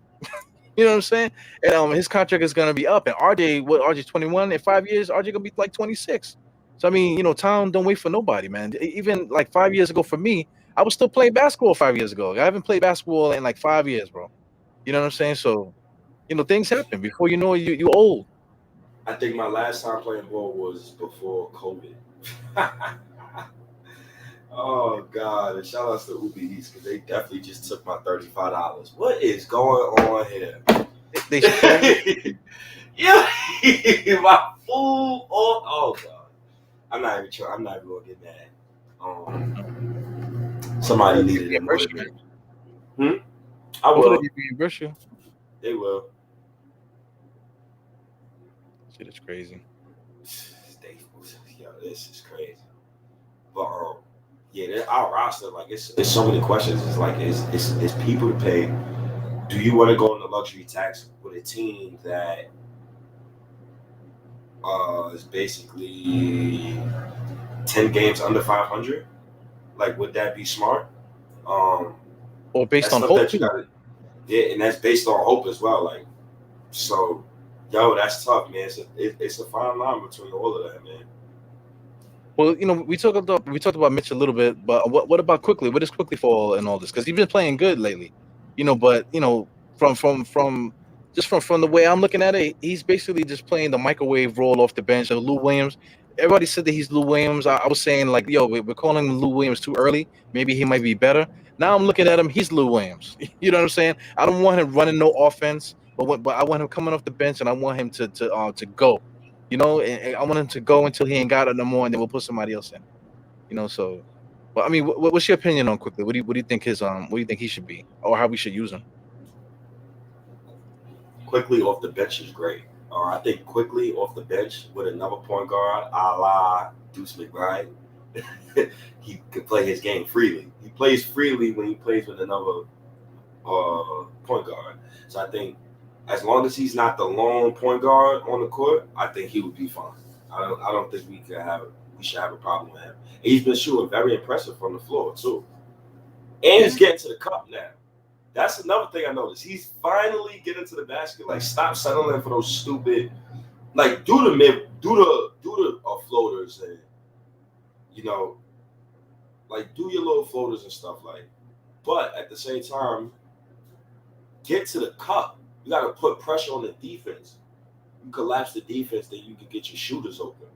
You know what I'm saying? And his contract is gonna be up. And RJ 21 in 5 years, RJ gonna be like 26. So time don't wait for nobody, man. Even like 5 years ago for me, I was still playing basketball 5 years ago. I haven't played basketball in like 5 years, bro. You know what I'm saying? So, things happen. Before you know it, you old. I think my last time playing ball was before COVID. Oh God! And shout outs to Uber Eats, because they definitely just took my $35. What is going on here? Yeah, my food. Oh God! I'm not even sure. I'm not even gonna get mad. Somebody needed it more than me. I will. Reimburse you. They will. Shit is crazy. Yo, this is crazy. But our roster, like, it's so many questions. It's like, it's people to pay. Do you want to go on the luxury tax with a team that is basically 10 games under 500? Like, would that be smart? Or based on hope? And that's based on hope as well. Like, so, that's tough, man. It's a fine line between all of that, man. Well, we talked about Mitch a little bit, but what about Quickley? What does Quickley fall in all this? Because he's been playing good lately, But from the way I'm looking at it, he's basically just playing the microwave role off the bench of Lou Williams. Everybody said that he's Lou Williams. I was saying, like, we're calling him Lou Williams too early. Maybe he might be better. Now I'm looking at him. He's Lou Williams. You know what I'm saying? I don't want him running no offense, but I want him coming off the bench, and I want him to go. And I want him to go until he ain't got it no more, and then we'll put somebody else in. So, but what's your opinion on Quickley? What do you think what do you think he should be, or how we should use him? Quickley off the bench is great. I think Quickley off the bench with another point guard, a la Deuce McBride, he can play his game freely. He plays freely when he plays with another point guard. So I think, as long as he's not the lone point guard on the court, I think he would be fine. I don't think we should have a problem with him. And he's been shooting very impressive from the floor too. And he's getting to the cup now. That's another thing I noticed. He's finally getting to the basket. Like, stop settling for those stupid, like, do the floaters you know, like do your little floaters and stuff like. But at the same time, get to the cup. You got to put pressure on the defense. You collapse the defense, then you can get your shooters open.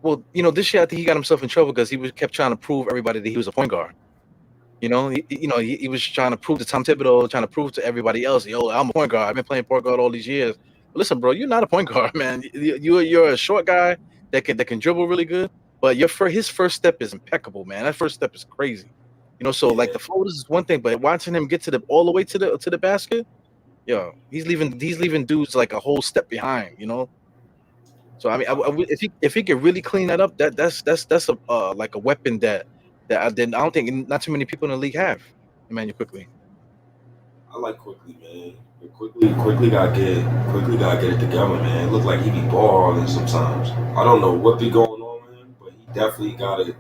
Well, this year I think he got himself in trouble because kept trying to prove everybody that he was a point guard. He was trying to prove to Tom Thibodeau, trying to prove to everybody else, yo, I'm a point guard. I've been playing point guard all these years. But listen, bro, you're not a point guard, man. You're a short guy that can dribble really good, but his first step is impeccable, man. That first step is crazy. So like the floaters is one thing, but watching him get all the way to the basket, yo, he's leaving dudes like a whole step behind, So I mean, if he could really clean that up, that's a like a weapon that I don't think not too many people in the league have. Immanuel Quickley. I like Quickley, man. Quickly gotta get it together, man. It look like he be balling sometimes. I don't know what be going on with him, but he definitely gotta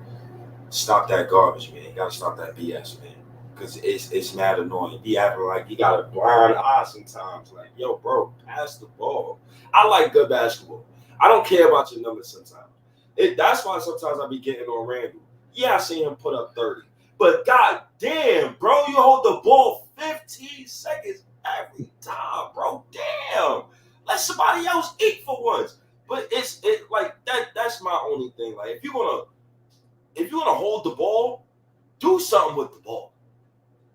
stop that garbage, man. He gotta stop that BS, man. Because it's mad annoying. He acting like he got a blind eye sometimes. Like, yo, bro, pass the ball. I like good basketball. I don't care about your numbers sometimes. That's why sometimes I be getting on Randall. Yeah, I see him put up 30. But god damn, bro, you hold the ball 15 seconds every time, bro. Damn. Let somebody else eat for once. But it's like that's my only thing. Like if you're gonna hold the ball, do something with the ball.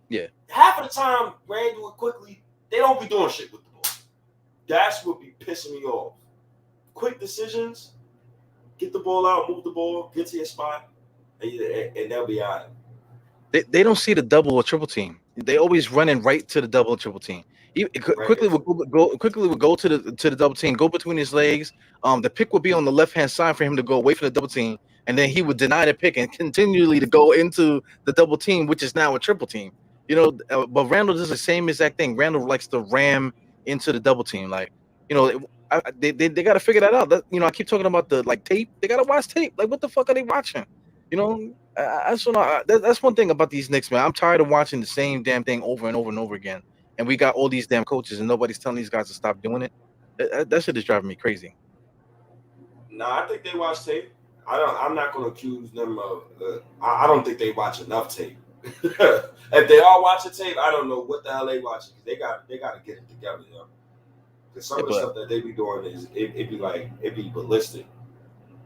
Yeah. Half of the time, Randall and Quickley, they don't be doing shit with the ball. That's what be pissing me off. Quick decisions, get the ball out, move the ball, get to your spot, and they'll be all right. They don't see the double or triple team. They always running right to the double or triple team. Quickly would go to the double team, go between his legs. The pick would be on the left hand side for him to go away from the double team, and then he would deny the pick and continually to go into the double team, which is now a triple team. But Randall does the same exact thing. Randall likes to ram into the double team, like they got to figure that out. I keep talking about the tape. They got to watch tape. Like, what the fuck are they watching? That's one thing about these Knicks, man. I'm tired of watching the same damn thing over and over and over again. And we got all these damn coaches, and nobody's telling these guys to stop doing it. That shit is driving me crazy. Nah, I think they watch tape. I'm not going to accuse them of. I don't think they watch enough tape. If they are watching tape, I don't know what the hell they watching. They got to get it together, yo. Because some of the stuff that they be doing is it be ballistic.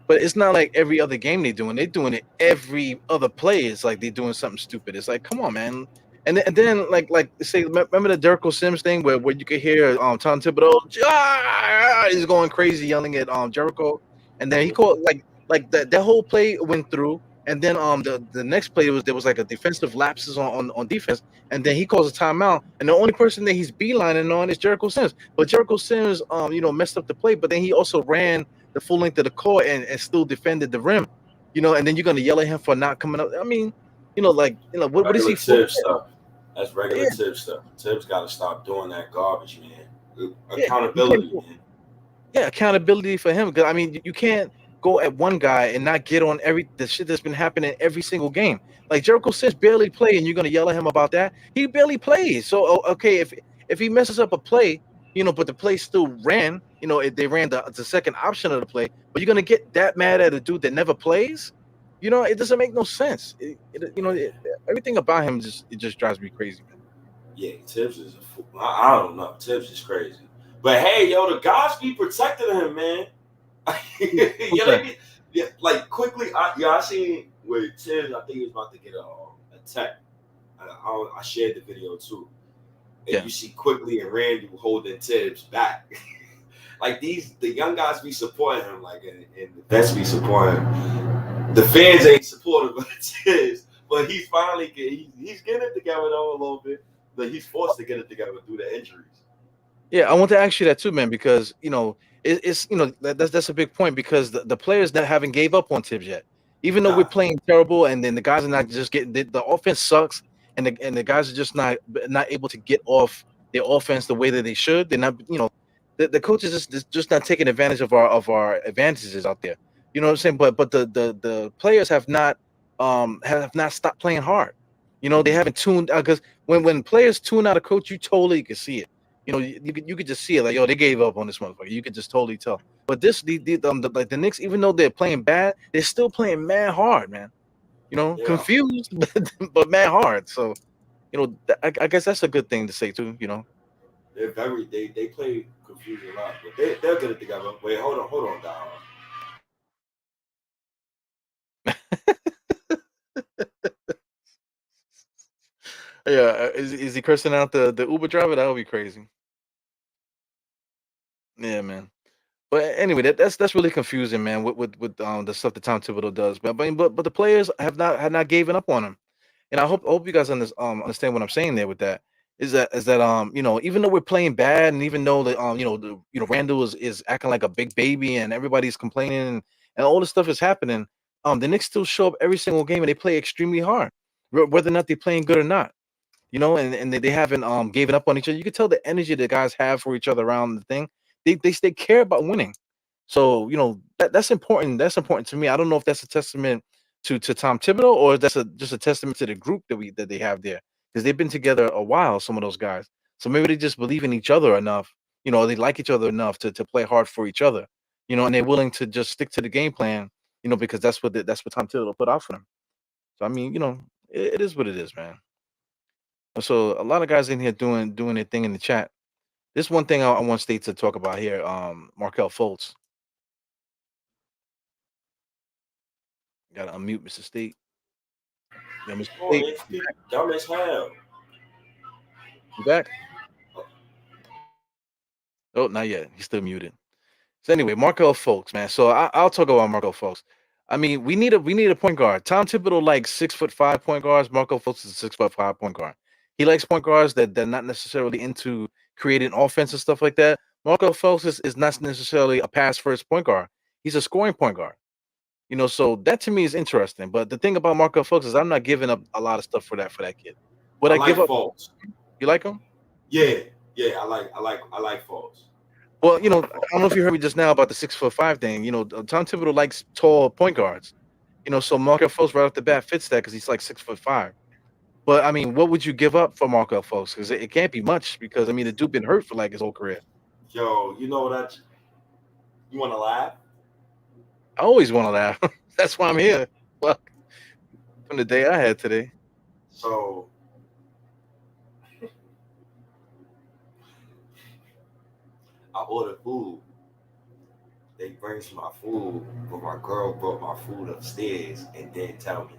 But it's not like every other game they're doing it every other play. It's like they're doing something stupid. It's like, come on, man. And then like say, remember the Jericho Sims thing where you could hear Tom Thibodeau he's going crazy yelling at Jericho, and then he called like that whole play went through, and then the next play there was like a defensive lapses on defense, and then he calls a timeout, and the only person that he's beelining on is Jericho Sims. But Jericho Sims messed up the play, but then he also ran the full length of the court and still defended the rim, and then you're gonna yell at him for not coming up. I mean, what is he for? Stuff. That's regular tip stuff. Tibbs got to stop doing that garbage, man. Accountability, man. Yeah, accountability for him. Because I mean, you can't go at one guy and not get on the shit that's been happening every single game. Like Jericho says, barely play, and you're gonna yell at him about that. He barely plays. So okay, if he messes up a play, but the play still ran. They ran the second option of the play, but you're gonna get that mad at a dude that never plays. It doesn't make no sense. Everything about him just drives me crazy, man. Yeah, Tibbs is a fool. I don't know. Tibbs is crazy. But hey, yo, the guys be protecting him, man. Like quickly, I seen with Tibbs. I think he was about to get a tech. I shared the video too. And you see Quickley and Randall holding Tibbs back. Like the young guys be supporting him, like and the vets be supporting him. The fans ain't supportive of Tibbs, but he's finally he's getting it together though a little bit. But he's forced to get it together due to injuries. Yeah, I want to ask you that too, man, because it's that's a big point, because the players that haven't gave up on Tibbs yet, even though we're playing terrible, and then the guys are not just getting the offense sucks, and the guys are just not able to get off their offense the way that they should. They're not, the coaches just not taking advantage of our advantages out there. You know what I'm saying? But the players have not stopped playing hard. They haven't tuned out, because when players tune out a coach, you totally can see it. You could just see it, like, yo, they gave up on this motherfucker. You could just totally tell. But like the Knicks, even though they're playing bad, they're still playing mad hard, man. Yeah, Confused, but mad hard. So, I guess that's a good thing to say too. they play confused a lot, but they'll get it together. Wait, hold on, Diehard. Yeah, is he cursing out the Uber driver? That would be crazy. Yeah, man. But anyway, that's really confusing, man. With the stuff that Tom Thibodeau does, but the players have not given up on him, and I hope you guys understand what I'm saying there with that. Is that even though we're playing bad, and even though Randall is acting like a big baby, and everybody's complaining, and all this stuff is happening, the Knicks still show up every single game and they play extremely hard, whether or not they're playing good or not. And they haven't given up on each other. You can tell the energy the guys have for each other around the thing. They care about winning. So that's important. That's important to me. I don't know if that's a testament to Tom Thibodeau, or that's just a testament to the group that they have there, because they've been together a while. Some of those guys, so maybe they just believe in each other enough. They like each other enough to play hard for each other. And they're willing to just stick to the game plan. Because that's what Tom Thibodeau put out for them. So I mean, it is what it is, man. So a lot of guys in here doing their thing in the chat. This one thing I want State to talk about here. Markel Fultz. Gotta unmute Mr. State. Yeah, Mr. Oh, State, it's dumb as hell. you back? Oh, not yet. He's still muted. So anyway, Markel Fultz, man. So I'll talk about Markel Fultz. I mean, we need a point guard. Tom Thibodeau likes 6'5" point guards. Markel Fultz is a 6'5" point guard. He likes point guards that they're not necessarily into creating offense and stuff like that. Markel Fultz is not necessarily a pass first point guard. He's a scoring point guard. So that to me is interesting. But the thing about Markel Fultz is I'm not giving up a lot of stuff for that kid. Would I I like give up? Fultz. You like him? Yeah, I like Fultz. Well, I don't know if you heard me just now about the 6'5" thing. Tom Thibodeau likes tall point guards. So Markel Fultz right off the bat fits that because he's like 6'5". But I mean, what would you give up for Markel Fultz? Because it can't be much. Because I mean, the dude been hurt for like his whole career. Yo, you know that? You want to laugh? I always want to laugh. That's why I'm here. Well, from the day I had today. So I ordered food. They bring my food, but my girl brought my food upstairs and didn't tell me.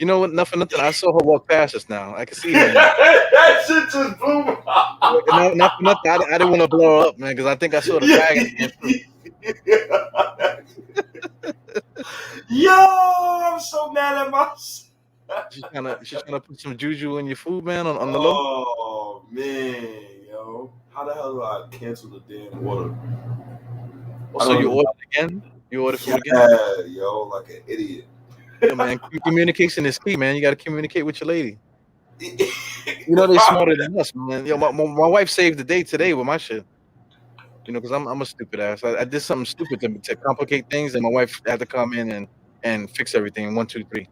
You know what? Nothing. I saw her walk past us now. I can see her. That shit just blew my Not for nothing. I didn't want to blow her up, man, because I think I saw the bag. Yo, I'm so mad at myself. She's trying to put some juju in your food, man, on the low. Oh man, yo, how the hell do I cancel the damn order? So you ordered again? You ordered food again? Yeah, yo, like an idiot. Yeah, man, communication is key, man. You got to communicate with your lady. They're smarter than us, man. My wife saved the day today with my shit. Because I'm a stupid ass. I did something stupid to complicate things, and my wife had to come in and fix everything. 1, 2, 3.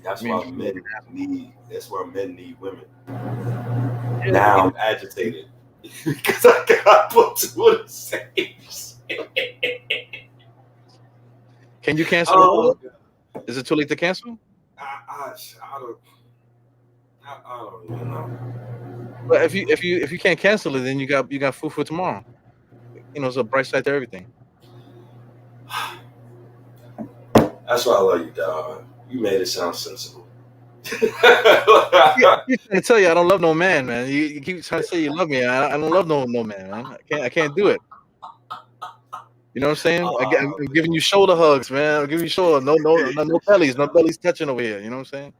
That's why men need. That's why men need women. Yeah, now I'm agitated because I got put to the same. Can you cancel? Is it too late to cancel? I don't even know. But if you can't cancel it, then you got food for tomorrow. It's a bright side to everything. That's why I love you, dog. You made it sound sensible. I keep trying to tell you I don't love no man, man. You keep trying to say you love me. I don't love no man, man. I can't do it. You know what I'm saying? I'm giving you shoulder hugs, man. I'm giving you shoulder. No bellies. No bellies touching over here. You know what I'm saying?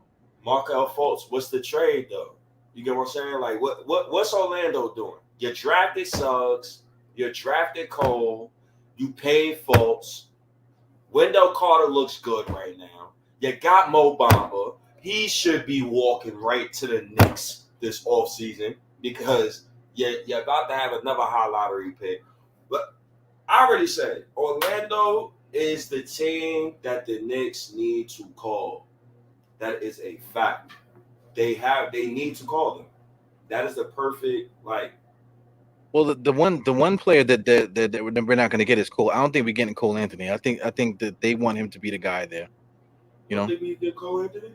Markel Fultz, what's the trade though? You get what I'm saying? Like what's Orlando doing? You drafted Suggs, you drafted Cole, you paid Fultz. Wendell Carter looks good right now. You got Mo Bamba. He should be walking right to the Knicks this offseason because you're about to have another high lottery pick. But I already said Orlando is the team that the Knicks need to call. That is a fact. They need to call them. That is the perfect like. Well, the one player that we're not going to get is Cole. I don't think we're getting Cole Anthony. I think that they want him to be the guy there. You know. Think we get Cole Anthony?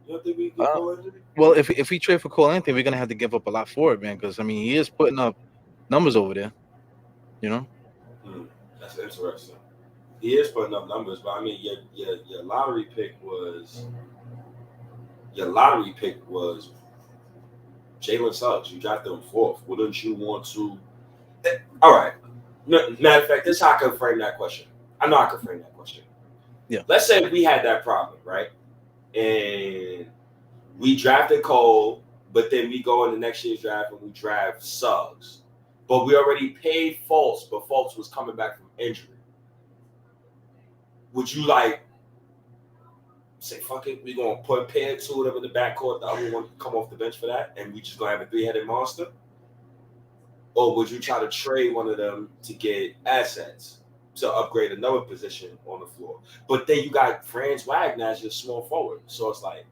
You don't think we get Uh, Cole Anthony? well, if we trade for Cole Anthony, we're gonna have to give up a lot for it, man. Because I mean, he is putting up numbers over there. You know. That's interesting. He is putting up numbers, but I mean, your lottery pick was Jalen Suggs. You drafted him 4th. Wouldn't you want to? All right. Matter of fact, this is how I can frame that question. I know I can frame that question. Yeah. Let's say we had that problem, right? And we drafted Cole, but then we go in the next year's draft and we draft Suggs. But we already paid Fultz, but Fultz was coming back from injury. Would you like say, fuck it, we're going to pair 2 of them in the backcourt, the other one come off the bench for that, and we just going to have a 3-headed monster? Or would you try to trade one of them to get assets to upgrade another position on the floor? But then you got Franz Wagner as your small forward. So it's like,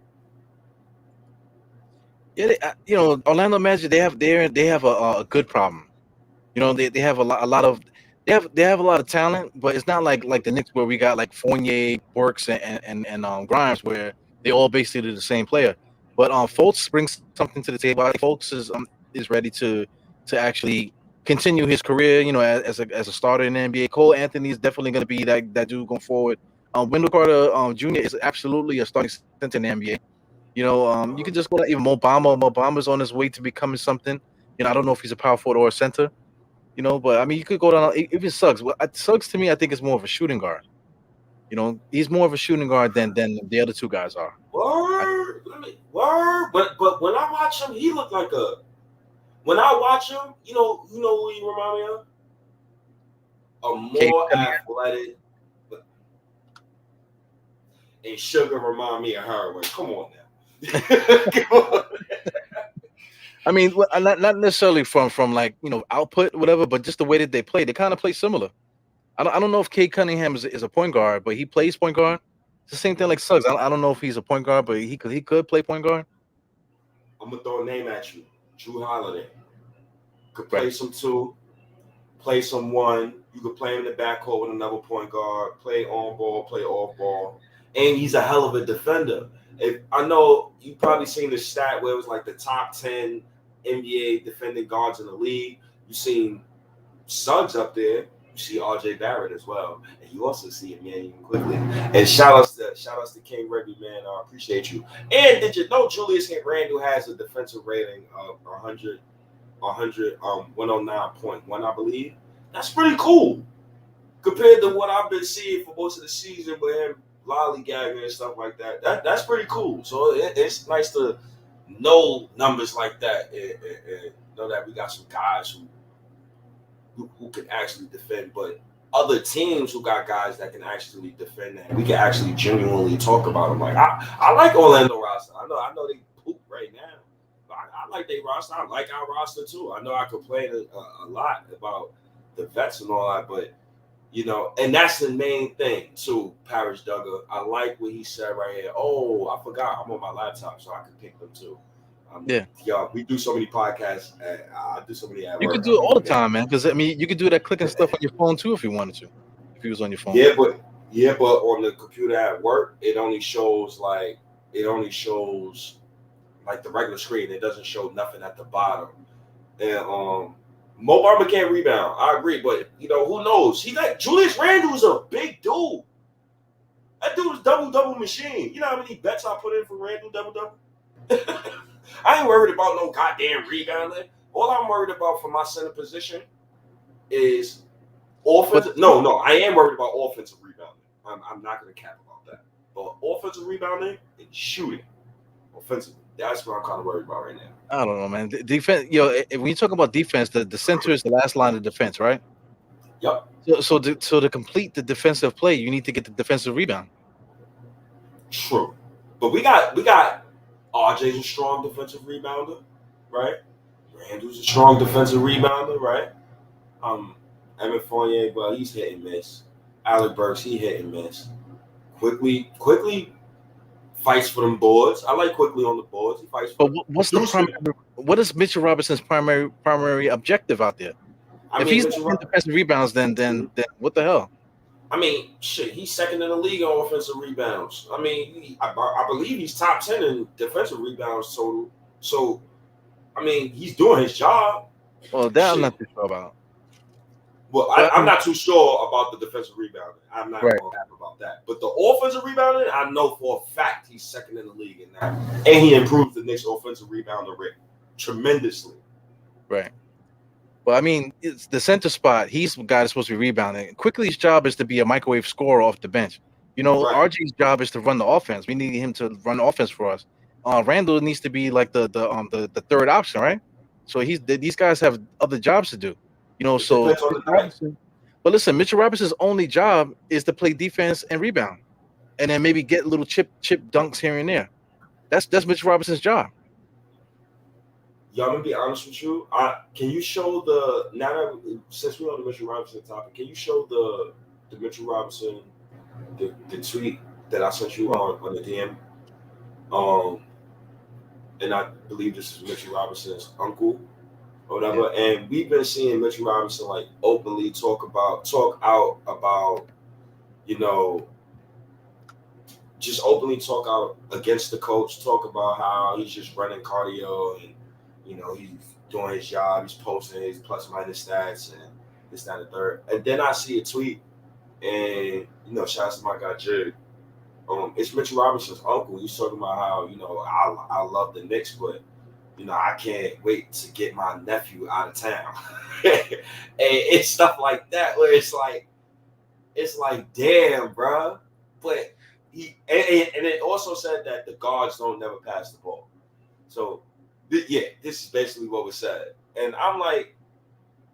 yeah, Orlando Magic, they have a good problem. You know, they have a lot of they have a lot of talent, but it's not like the Knicks where we got like Fournier, Burks, and Grimes, where they all basically the same player. But Fultz brings something to the table. I think Fultz is ready to actually continue his career, you know, as a starter in the NBA. Cole Anthony is definitely going to be that dude going forward. Wendell Carter Jr. is absolutely a starting center in the NBA. You know, you can just go to even Mo Bamba. Mo Bamba's on his way to becoming something. You know, I don't know if he's a power forward or a center. You know, but I mean, you could go down. Even Suggs. Suggs to me, I think is more of a shooting guard. You know, he's more of a shooting guard than the other 2 guys are. Word. But when I watch him, he looked like a. When I watch him, you know who he remind me of? A more athletic. And Sugar remind me of heroin. Come on now. Come on. I mean, not necessarily from like, you know, output, whatever, but just the way that they play. They kind of play similar. I don't know if Cade Cunningham is a point guard, but he plays point guard. It's the same thing like Suggs. I don't know if he's a point guard, but he could play point guard. I'm gonna throw a name at you, Drew Holiday. Could play some 2, play some 1. You could play him in the backcourt with another point guard. Play on ball, play off ball, and he's a hell of a defender. If I know you probably seen the stat where it was like the top 10 NBA defending guards in the league. You seen Suggs up there. You see RJ Barrett as well, and you also see Immanuel Quickley. And shout outs to King Reggie, man. I appreciate you. And did you know Julius Randle has a defensive rating of 109.1, I believe. That's pretty cool compared to what I've been seeing for most of the season with him lollygagging and stuff like that. That's pretty cool. So it's nice to know numbers like that and know that we got some guys who can actually defend, but other teams who got guys that can actually defend that we can actually genuinely talk about them. Like I like Orlando roster. I know they poop right now. But I like their roster. I like our roster too. I know I complain a lot about the vets and all that, but you know, and that's the main thing too, Parrish Duggar. I like what he said right here. Oh, I forgot. I'm on my laptop, so I can pick them too. Yo, we do so many podcasts. I do so many at work. You could do it all the time, man. Because I mean, you could do that clicking stuff on your phone too if you wanted to. If you was on your phone. Yeah, but on the computer at work, it only shows like the regular screen. It doesn't show nothing at the bottom. And Mo Bamba can't rebound. I agree, but you know who knows? Julius Randle's a big dude. That dude is double machine. You know how many bets I put in for Randle double? I ain't worried about no goddamn rebounding. All I'm worried about for my center position is offensive. No, I am worried about offensive rebounding. I'm not going to cap about that. But offensive rebounding and shooting, offensively, that's what I'm kind of worried about right now. I don't know, man. Defense, when you talk about defense, the center is the last line of defense, right? Yep. So to complete the defensive play, you need to get the defensive rebound. True, but we got RJ's a strong defensive rebounder, right? Randall's a strong defensive rebounder, right? Evan Fournier, well, he's hit and miss. Alec Burks, he hit and miss. Quickley fights for them boards. I like Quickley on the boards. He fights for. But what's what is Mitchell Robinson's primary objective out there? I If mean, he's not getting defensive rebounds, then what the hell? I mean, shit, he's second in the league on offensive rebounds. I mean, I believe he's top 10 in defensive rebounds total. So, I mean, he's doing his job. Well, that I'm not too sure about. Well, I'm not too sure about the defensive rebounding. I'm not going about that. But the offensive rebounding, I know for a fact he's second in the league in that. And he improved the Knicks' offensive rebounding rate tremendously. Right. Well, I mean, it's the center spot. He's the guy that's supposed to be rebounding. Quickley's job is to be a microwave scorer off the bench. You know, RG's job is to run the offense. We need him to run the offense for us. Randall needs to be like the third option, right? So these guys have other jobs to do. You know, so but listen, Mitchell Robinson's only job is to play defense and rebound, and then maybe get little chip dunks here and there. That's Mitchell Robinson's job. Y'all, I'm gonna be honest with you. Can you show since we're on the Mitchell Robinson topic, can you show the Mitchell Robinson the tweet that I sent you on the DM? And I believe this is Mitchell Robinson's uncle or whatever. Yeah. And we've been seeing Mitchell Robinson like openly talk out about, you know, just openly talk out against the coach, talk about how he's just running cardio and, you know, he's doing his job, he's posting his plus minus stats and this, that, and the third. And then I see a tweet and, you know, shout out to my guy Jared. It's Mitchell Robinson's uncle. He's talking about how, you know, I love the Knicks, but, you know, I can't wait to get my nephew out of town. And it's stuff like that where it's like, damn, bro. But and it also said that the guards don't never pass the ball. So, this is basically what was said. And I'm like,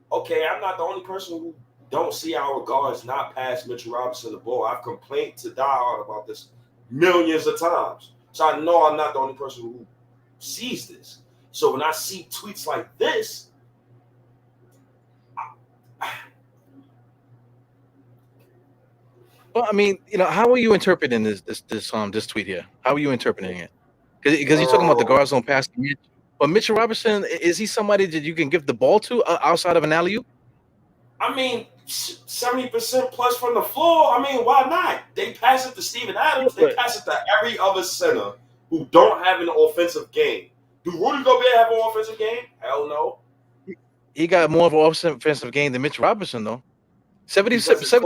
okay, I'm not the only person who don't see our guards not pass Mitchell Robinson the ball. I've complained to Diehard about this millions of times. So I know I'm not the only person who sees this. So when I see tweets like this, well, I mean, you know, how are you interpreting this tweet here? How are you interpreting it? Because you're talking about the guards don't pass to Mitch. But Mitchell Robinson, is he somebody that you can give the ball to outside of an alley-oop? I mean, 70% plus from the floor. I mean, why not? They pass it to Steven Adams. They pass it to every other center who don't have an offensive game. Do Rudy Gobert have an offensive game? Hell no. He got more of an offensive game than Mitch Robinson, though. 70% from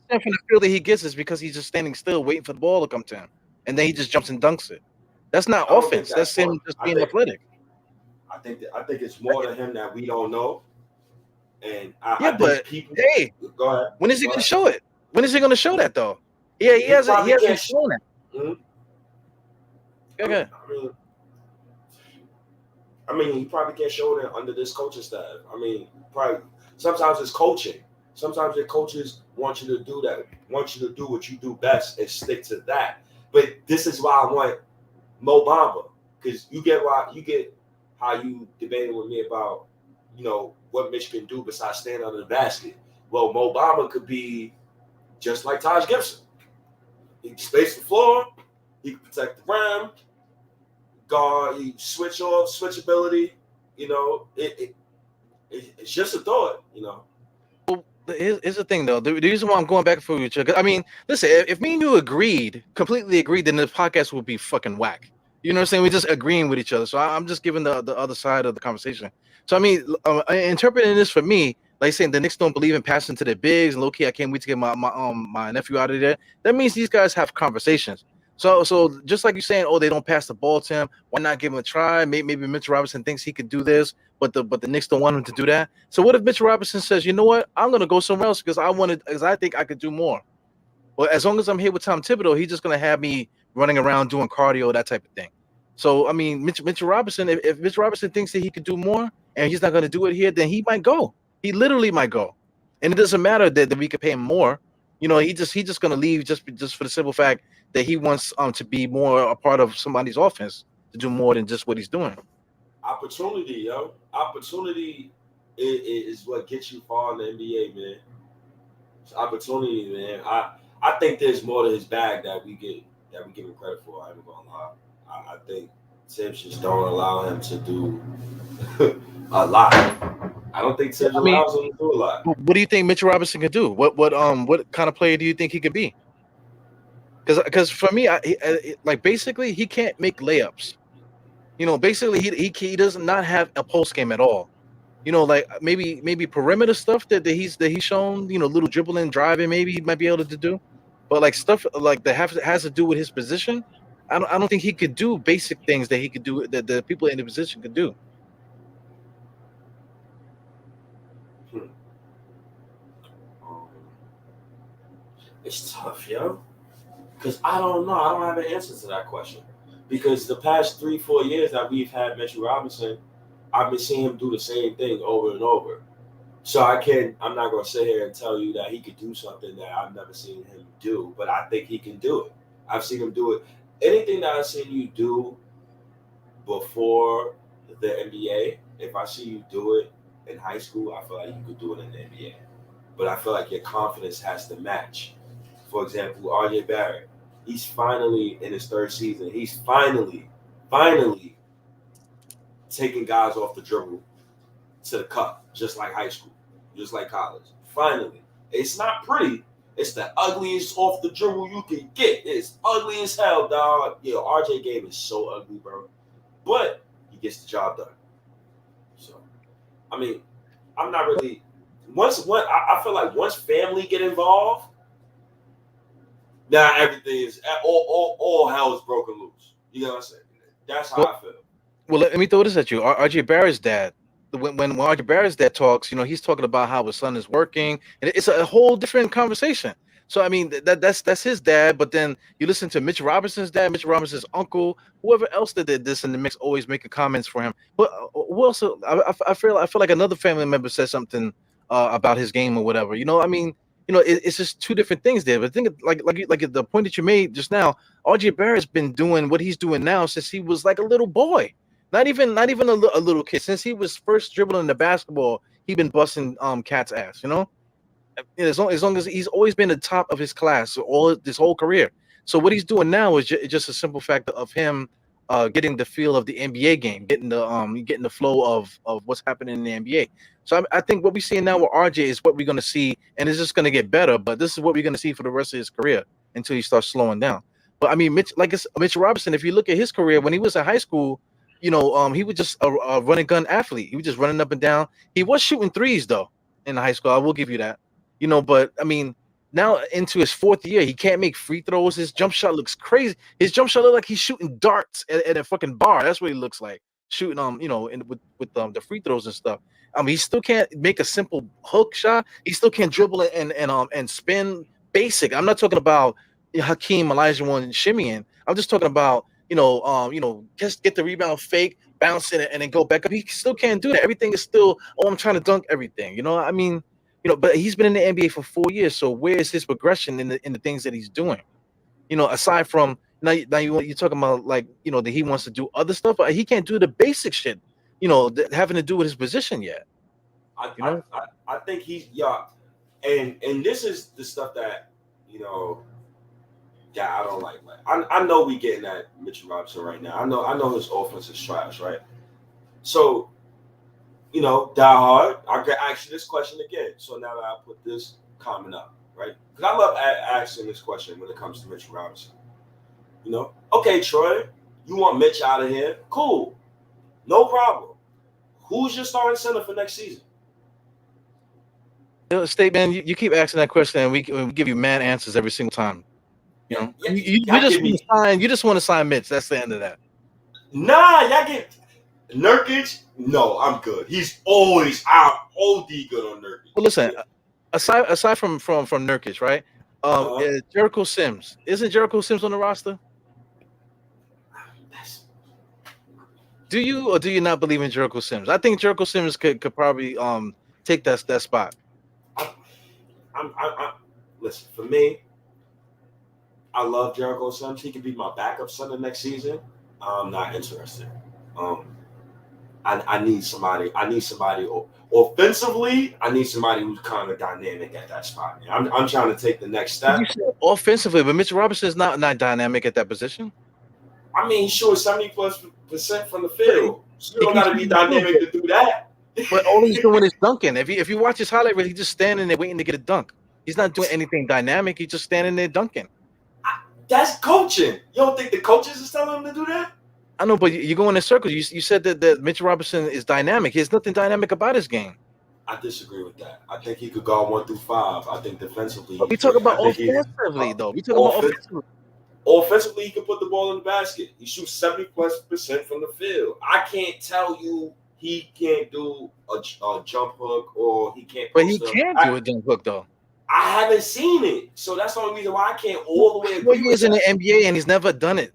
the field that he gets is because he's just standing still, waiting for the ball to come to him, and then he just jumps and dunks it. That's not offense. That's him just being athletic. I think it's more than him that we don't know. And hey, go ahead. When is he going to show it? When is he going to show that though? Yeah, he hasn't shown that. Mm-hmm. Okay. I mean, he probably can't show it under this coaching staff. I mean, probably sometimes it's coaching. Sometimes your coaches want you to do that, want you to do what you do best and stick to that. But this is why I want Mo Bamba, because you get how you debated with me about, you know, what Mitch can do besides stand under the basket. Well, Mo Bamba could be just like Taj Gibson. He can space the floor. He can protect the rim. Guard, he switchability. You know, it's just a thought. You know. Well, here's the thing, though. The reason why I'm going back and forth with you, I mean, listen, if me and you completely agreed, then the podcast would be fucking whack. You know what I'm saying? We're just agreeing with each other. So I'm just giving the other side of the conversation. So, I mean, interpreting this for me, like saying the Knicks don't believe in passing to their bigs, and low-key, I can't wait to get my nephew out of there. That means these guys have conversations. So just like you're saying, they don't pass the ball to him. Why not give him a try? Maybe Mitchell Robinson thinks he could do this, but the Knicks don't want him to do that. So what if Mitchell Robinson says, you know what? I'm going to go somewhere else because I think I could do more. Well, as long as I'm here with Tom Thibodeau, he's just going to have me running around doing cardio, that type of thing. So, I mean, Mitchell Robinson, if Mitchell Robinson thinks that he could do more and he's not going to do it here, then he might go. He literally might go. And it doesn't matter that we could pay him more. You know, he's just going to leave just for the simple fact that he wants to be more a part of somebody's offense, to do more than just what he's doing. Opportunity, yo. Opportunity is what gets you far in the NBA, man. It's opportunity, man. I think there's more to his bag that we give him credit for. I ain't gonna lie. I think Tibbs just don't allow him to do a lot. I don't think Tibbs I mean, allows him to do a lot. what do you think Mitchell Robinson could do? What kind of player do you think he could be? Because for me, like basically he can't make layups. Basically he does not have a post game at all. Like maybe perimeter stuff that he's shown. Little dribbling, driving, maybe he might be able to do, but like stuff like that has to do with his position. I don't think he could do basic things that he could do that the people in the position could do. Um, it's tough, yo. Because I don't know. I don't have an answer to that question. Because the past 3-4 years that we've had Mitchell Robinson, I've been seeing him do the same thing over and over. So I'm not going to sit here and tell you that he could do something that I've never seen him do, but I think he can do it. I've seen him do it. Anything that I've seen you do before the NBA, if I see you do it in high school, I feel like you could do it in the NBA. But I feel like your confidence has to match. For example, RJ Barrett, he's finally in his third season. He's finally taking guys off the dribble to the cup, just like high school, just like college. Finally. It's not pretty. It's the ugliest off the dribble you can get. It's ugly as hell, dog. Yo, RJ game is so ugly, bro. But he gets the job done. So, I mean, I'm not really. I feel like once family get involved, now everything is all hell is broken loose. You know what I'm saying? That's how I feel. Well, let me throw this at you. RJ Barrett's dad. When RJ Barrett's dad talks, he's talking about how his son is working, and it's a whole different conversation. So I mean, that's his dad. But then you listen to Mitch Robinson's dad, Mitch Robinson's uncle, whoever else that did this in the mix, always making comments for him. But who else? I feel like another family member said something about his game or whatever. I mean, it's just two different things there. But think like the point that you made just now. RJ Barrett's been doing what he's doing now since he was like a little boy. Not even a little kid. Since he was first dribbling the basketball, he been busting cat's ass. As long as he's always been the top of his class this whole career. So what he's doing now is just a simple fact of him getting the feel of the NBA game, getting the flow of what's happening in the NBA. So I think what we're seeing now with RJ is what we're going to see, and it's just going to get better. But this is what we're going to see for the rest of his career until he starts slowing down. But I mean, Mitch Robinson, if you look at his career when he was in high school. He was just a running gun athlete. He was just running up and down. He was shooting threes though in high school. I will give you that. But I mean, now into his fourth year, he can't make free throws. His jump shot looks crazy. His jump shot looks like he's shooting darts at a fucking bar. That's what he looks like shooting. With the free throws and stuff. I mean, he still can't make a simple hook shot. He still can't dribble and spin basic. I'm not talking about Hakeem Olajuwon shimmying. I'm just talking about. Just get the rebound, fake, bounce it, and then go back up. He still can't do that. Everything is still, I'm trying to dunk everything. I mean, but he's been in the NBA for 4 years. So where is his progression in the things that he's doing? Aside from now you're talking about like that he wants to do other stuff, but he can't do the basic shit. Having to do with his position yet. I think he's and this is the stuff that that I don't like. I know we getting at Mitchell Robinson right now. I know his offense is trash, right? So, Diehard, I can ask you this question again. So now that I put this comment up, right? Because I love asking this question when it comes to Mitchell Robinson. Okay, Troy, you want Mitch out of here? Cool, no problem. Who's your starting center for next season? State man, you keep asking that question, and we give you mad answers every single time. You just want to sign Mitch. That's the end of that. Nah, y'all get Nurkic. No, I'm good. He's always out. OD good on Nurkic. Well, listen. Aside from Nurkic, right? Jericho Sims. Isn't Jericho Sims on the roster? Do you or do you not believe in Jericho Sims? I think Jericho Sims could probably take that spot. Listen, for me, I love Jericho Sims. He can be my backup center next season. I'm not interested. I need somebody. Offensively, I need somebody who's kind of dynamic at that spot. I'm trying to take the next step. Offensively, but Mitch Robinson is not dynamic at that position. I mean, he's shooting 70+% from the field. So you don't got to be dynamic to do that. But all he's doing is dunking. If you watch his highlight reel, he's just standing there waiting to get a dunk. He's not doing anything dynamic. He's just standing there dunking. That's coaching. You don't think the coaches is telling him to do that? I know, but you go in a circle. You said that Mitch Robinson is dynamic. There's nothing dynamic about his game. I disagree with that. I think he could guard 1 through 5. I think defensively. But we talk about offensively, though. We talk about offensively. Offensively, he can put the ball in the basket. He shoots 70+% from the field. I can't tell you he can't do a jump hook or he can't. But he can do a jump hook, though. I haven't seen it, so that's the only reason why I can't all the way. 4 years in the NBA and he's never done it.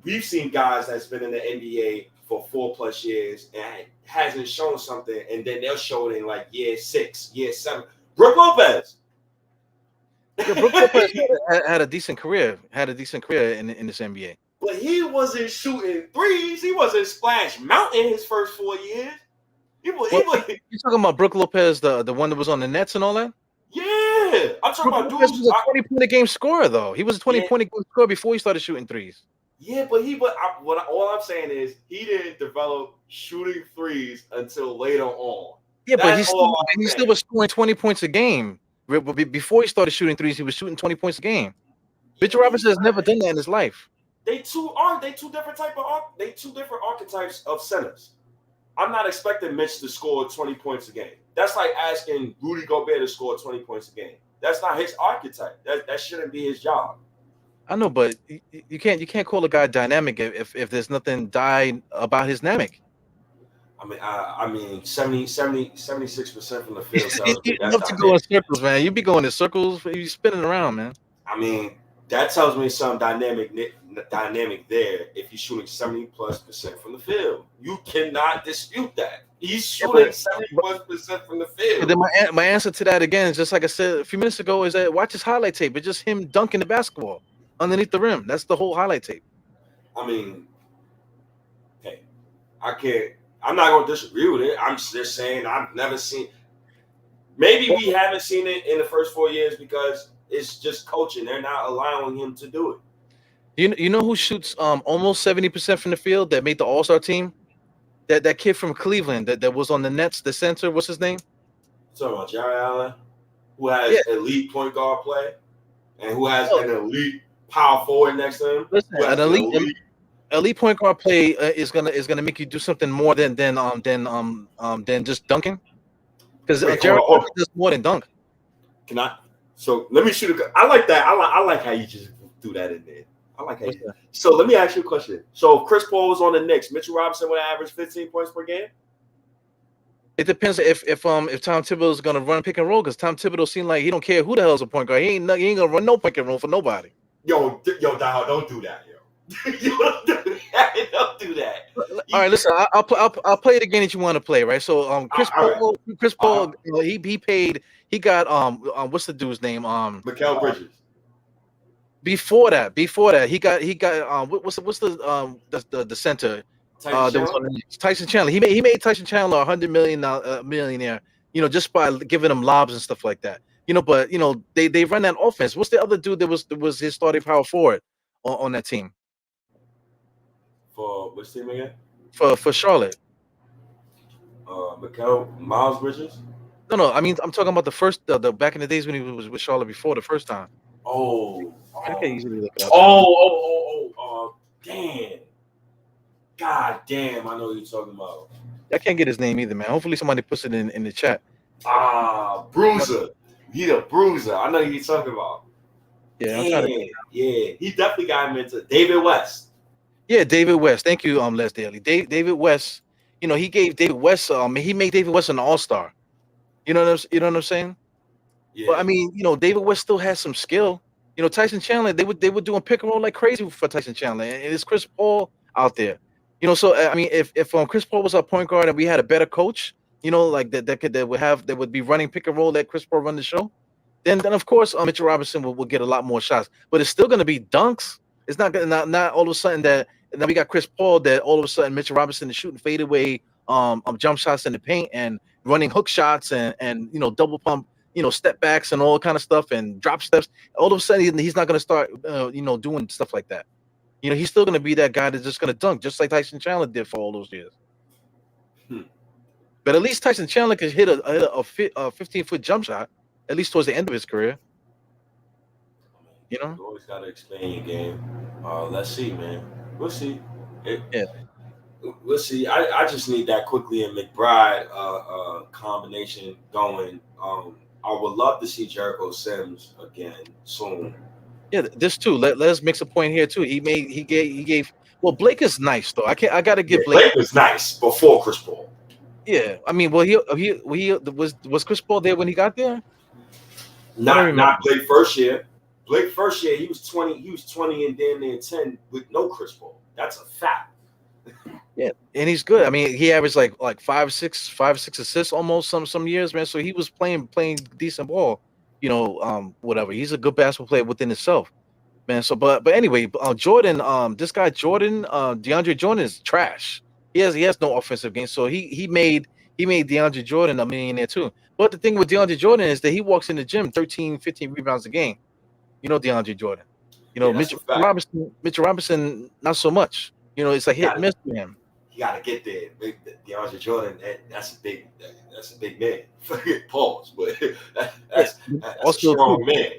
We've seen guys that's been in the NBA for 4+ years and hasn't shown something, and then they'll show it in like year 6, year 7. Brook Lopez. Yeah, Brook Lopez had a decent career. Had a decent career in this NBA. But he wasn't shooting threes. He wasn't Splash Mountain his first 4 years. You talking about Brook Lopez, the one that was on the Nets and all that? Yeah, I'm talking about dudes. He was a 20-point a game scorer, though. He was a 20-point a game scorer before he started shooting threes. Yeah, but all I'm saying is he didn't develop shooting threes until later on. Yeah, but he still was scoring 20 points a game. Before he started shooting threes, he was shooting 20 points a game. Mitch Robinson has never done that in his life. They two different archetypes of centers. I'm not expecting Mitch to score 20 points a game. That's like asking Rudy Gobert to score 20 points a game. That's not his archetype. That shouldn't be his job. I know, but you can't call a guy dynamic if there's nothing about his dynamic. I mean, 76% from the field. You love to go in circles, man. You be going in circles. You spinning around, man. I mean, that tells me something dynamic there. If he's shooting 70+% from the field, you cannot dispute that. He's shooting 70+% from the field. Then my answer to that again is just like I said a few minutes ago is that watch his highlight tape. It's just him dunking the basketball underneath the rim. That's the whole highlight tape. I mean, hey, I'm not going to disagree with it. I'm just saying I've never seen. Maybe we haven't seen it in the first 4 years because it's just coaching. They're not allowing him to do it. You know who shoots almost 70% from the field that made the All-Star team? That kid from Cleveland that was on the Nets, the center. What's his name? Talking about Jared Allen, who has elite point guard play and who has an elite power forward next to him. Listen, an elite point guard play is gonna make you do something more than just dunking. Because Jared Allen does more than dunk. Can I? So let me shoot I like that. I like how you just threw that in there. I like how you. So let me ask you a question. So if Chris Paul was on the Knicks, Mitchell Robinson would average 15 points per game? It depends if Tom Thibodeau is gonna run pick and roll, because Tom Thibodeau seems like he don't care who the hell's a point guard. He ain't gonna run no pick and roll for nobody. Yo, Diehard, don't do that, yo. You don't do that. Don't do that. All right, listen. I'll play it again if you want to play, right? So Chris Paul, he got what's the dude's name? Mikal Bridges. Before that, he got what's the center? Tyson Chandler. He made Tyson Chandler $100 million millionaire. Just by giving him lobs and stuff like that. But they run that offense. What's the other dude that was his starting power forward on that team? For which team again? For Charlotte. Miles Bridges. No. I mean, I'm talking about the first the back in the days when he was with Charlotte before the first time. I can't easily look it up. Damn. God damn, I know who you're talking about. I can't get his name either, man. Hopefully somebody puts it in the chat. Bruiser. He a bruiser. I know who you're talking about. Yeah, he definitely got him into David West. Yeah, David West. Thank you, Les Daly. David West, he gave David West he made David West an all-star. You know what I'm saying? Yeah. But I mean, David West still has some skill. Tyson Chandler, they were doing pick and roll like crazy for Tyson Chandler, and it's Chris Paul out there. So I mean, if Chris Paul was our point guard and we had a better coach, like that would be running pick and roll, let Chris Paul run the show, then of course Mitchell Robinson will get a lot more shots. But it's still going to be dunks. It's not all of a sudden that now we got Chris Paul that all of a sudden Mitchell Robinson is shooting fadeaway jump shots in the paint and running hook shots and double pump step backs and all kind of stuff and drop steps. All of a sudden he's not going to start doing stuff like that. You know, he's still going to be that guy that's just going to dunk, just like Tyson Chandler did for all those years. But at least Tyson Chandler could hit a 15-foot jump shot, at least towards the end of his career. You know, you always got to explain your game. Let's see, man. We'll see. Yeah. We'll see. I just need that Quickley and McBride combination going. I would love to see Jericho Sims again soon. Yeah, this too. Let's mix a point here too. He gave. Well, Blake is nice though. I gotta give Blake. Blake was nice before Chris Paul. Yeah, I mean, well, he was Chris Paul there when he got there? Not Blake first year. Blake first year he was 20. He was 20 and damn near 10 with no Chris Paul. That's a fact. Yeah, and he's good. I mean, he averaged like 5-6 assists almost some years, man. So he was playing decent ball. You know, whatever. He's a good basketball player within himself, man. So, but anyway, Jordan, this guy Jordan, DeAndre Jordan is trash. He has no offensive game. So he made DeAndre Jordan a millionaire too. But the thing with DeAndre Jordan is that he walks in the gym 13, 15 rebounds a game. You know, DeAndre Jordan. You know, Mitchell Robinson, not so much. You know, it's a hit and miss for him. You gotta get there. DeAndre Jordan, that's a big man. Pause, but that's also a strong man.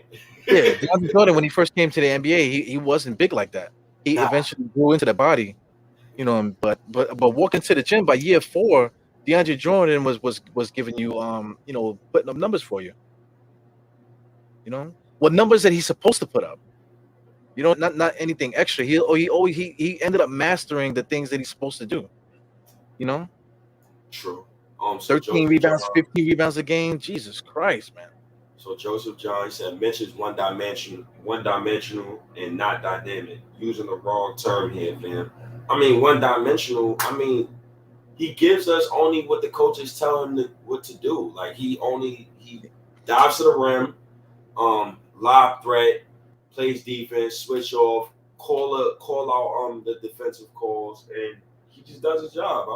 Yeah, DeAndre Jordan, when he first came to the NBA, he wasn't big like that. He eventually grew into the body, you know. But walking to the gym by year 4, DeAndre Jordan was giving you you know, putting up numbers for you. You know, what numbers that he's supposed to put up. You know, not anything extra. He ended up mastering the things that he's supposed to do. You know, true. 13 rebounds, 15 rebounds a game. Jesus Christ, man. So Joseph John said Mitch is one dimensional and not dynamic. Using the wrong term here, fam. I mean, one dimensional. I mean, he gives us only what the coaches tell him what to do. Like he dives to the rim, lob threat. Plays defense, switch off, call out the defensive calls, and he just does his job.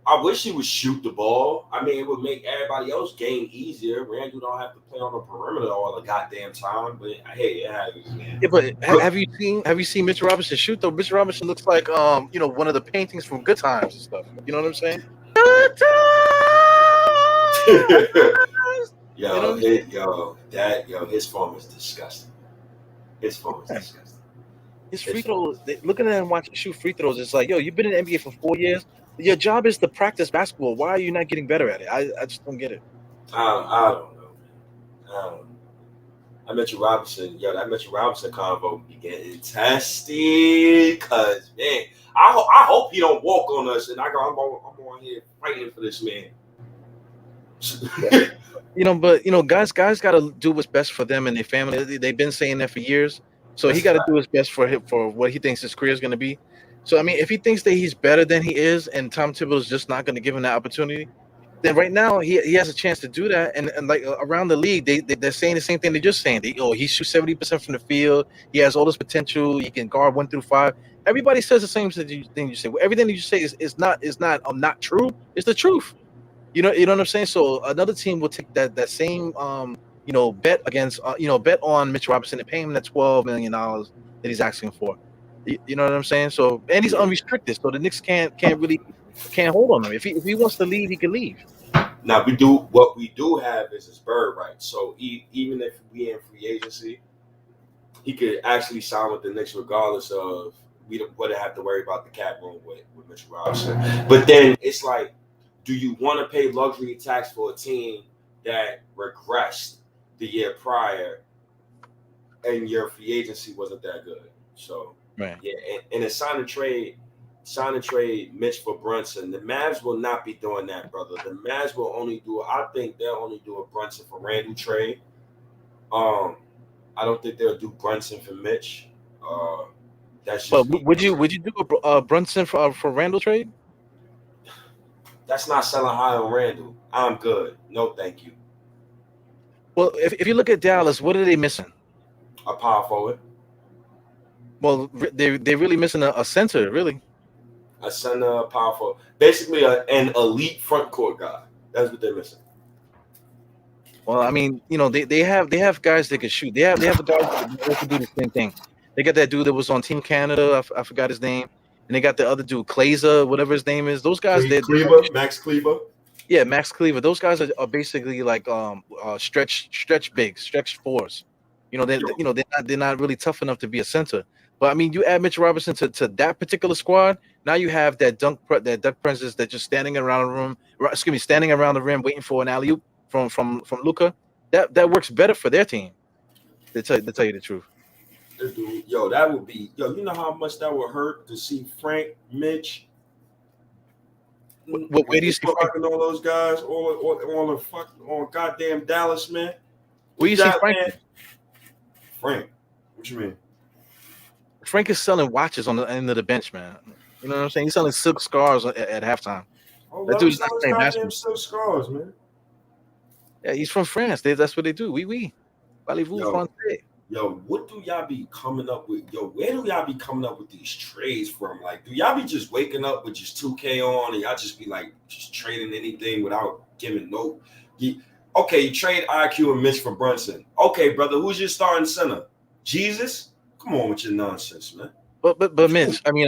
I wish he would shoot the ball. I mean, it would make everybody else game easier. Randall don't have to play on the perimeter all the goddamn time. But hey, it happens, man. Yeah, but have you seen Mitch Robinson shoot though? Mitch Robinson looks like you know, one of the paintings from Good Times and stuff. You know what I'm saying? Good Times. His form is disgusting. His phone is disgusting. His free throws, looking at him watching shoot free throws, it's like, yo, you've been in the NBA for 4 years. Your job is to practice basketball. Why are you not getting better at it? I just don't get it. I don't know. I Mitchell Robinson, that Mitchell Robinson convo be getting testy. Cause man, I hope he don't walk on us, and I'm on here fighting for this man. You know, but you know, guys got to do what's best for them and their family. They've been saying that for years. So he got to do his best for him, for what he thinks his career is going to be. So I mean, if he thinks that he's better than he is, and Tom Thibodeau is just not going to give him that opportunity, then right now he has a chance to do that. And like around the league, they're saying the same thing they're just saying. He shoots 70% from the field. He has all this potential. He can guard 1 through 5. Everybody says the same thing you say. Everything that you say is not true. It's the truth. You know what I'm saying? So another team will take that same you know, bet against bet on Mitch Robinson and pay him that $12 million that he's asking for. You know what I'm saying? So, and he's unrestricted, so the Knicks can't hold on him. If he wants to leave, he can leave. Now what we do have is his bird right. So even if we in free agency, he could actually sign with the Knicks regardless of we wouldn't have to worry about the cap room with Mitch Robinson. But then it's like, do you want to pay luxury tax for a team that regressed the year prior and your free agency wasn't that good? So right. Yeah, and a sign and trade Mitch for Brunson. The Mavs will not be doing that, brother. The Mavs will I think they'll only do a Brunson for Randall trade. I don't think they'll do Brunson for Mitch. That's just. But would you do a Brunson for Randall trade? That's not selling high on Randall. I'm good. No, thank you. Well, if you look at Dallas, what are they missing? A power forward. Well, they're really missing a center, really. A center, a power forward. Basically, an elite front court guy. That's what they're missing. Well, I mean, you know, they have guys that can shoot. They have guys that can do the same thing. They got that dude that was on Team Canada. I forgot his name. And they got the other dude, Clazer, whatever his name is. Those guys, Cleaver, Max Cleaver. yeah, Max Cleaver. Those guys are basically like stretch bigs, stretch fours. They're not really tough enough to be a center. But I mean, you add Mitch Robinson to that particular squad. Now you have that dunk presence that just standing around the room. Standing around the rim waiting for an alley oop from Luka. That works better for their team. To tell you the truth. Dude, yo, that would be you know how much that would hurt to see Frank, Mitch. Where do you see Frank and all those guys on goddamn Dallas, man? Where you see Frank? Man? Frank, what you mean? Frank is selling watches on the end of the bench, man. You know what I'm saying? He's selling silk scarves at halftime. Oh, that dude's not playing basketball. Silk scarves, man. Yeah, he's from France. That's what they do. Oui. Parlez-vous français? Yo, what do y'all be coming up with? Yo, where do y'all be coming up with these trades from? Like, do y'all be just waking up with just 2K on and y'all just be like just trading anything without giving no? Okay, you trade IQ and Mitch for Brunson. Okay, brother, who's your starting center? Jesus? Come on with your nonsense, man. But Mitch, I mean,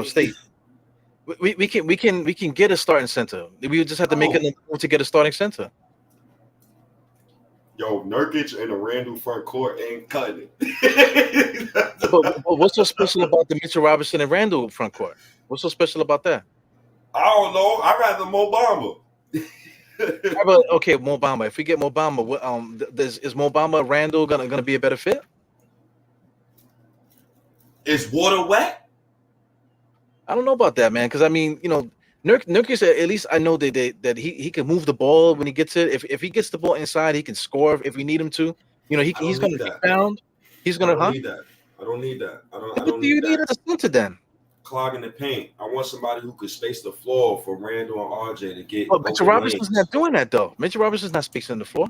State. We can get a starting center. We just have to make it to get a starting center. Yo, Nurkic and the Randall front court ain't cutting it. but what's so special about the Mitchell Robinson and Randall front court? What's so special about that? I don't know. I'd rather Mo Bamba. Okay, Mo Bamba. If we get Mo Bamba, is Mo Bamba Randall gonna be a better fit? Is water wet? I don't know about that, man. Because I mean, Nurkic, at least I know that he can move the ball when he gets it. If he gets the ball inside, he can score if we need him to. He's going to rebound. He's going to. I don't need that. I don't need that. I don't what do you need at the center then? Clogging the paint. I want somebody who could space the floor for Randall and RJ to get. But Mitchell Robinson's not doing that though. Mitchell Robinson's not spacing the floor.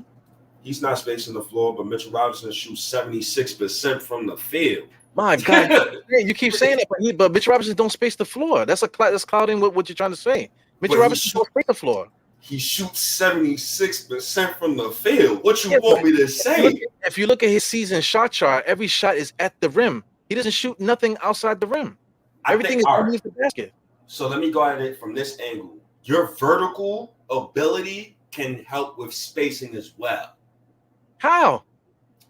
He's not spacing the floor, but Mitchell Robinson shoots 76% from the field. My God, you keep saying that, but Mitchell Robinson don't space the floor. That's clouding what you're trying to say. Mitchell Robinson don't space the floor. He shoots 76% from the field. What you want me to say? If you look at his season shot chart, every shot is at the rim. He doesn't shoot nothing outside the rim. Everything is underneath the basket. So let me go at it from this angle. Your vertical ability can help with spacing as well. How?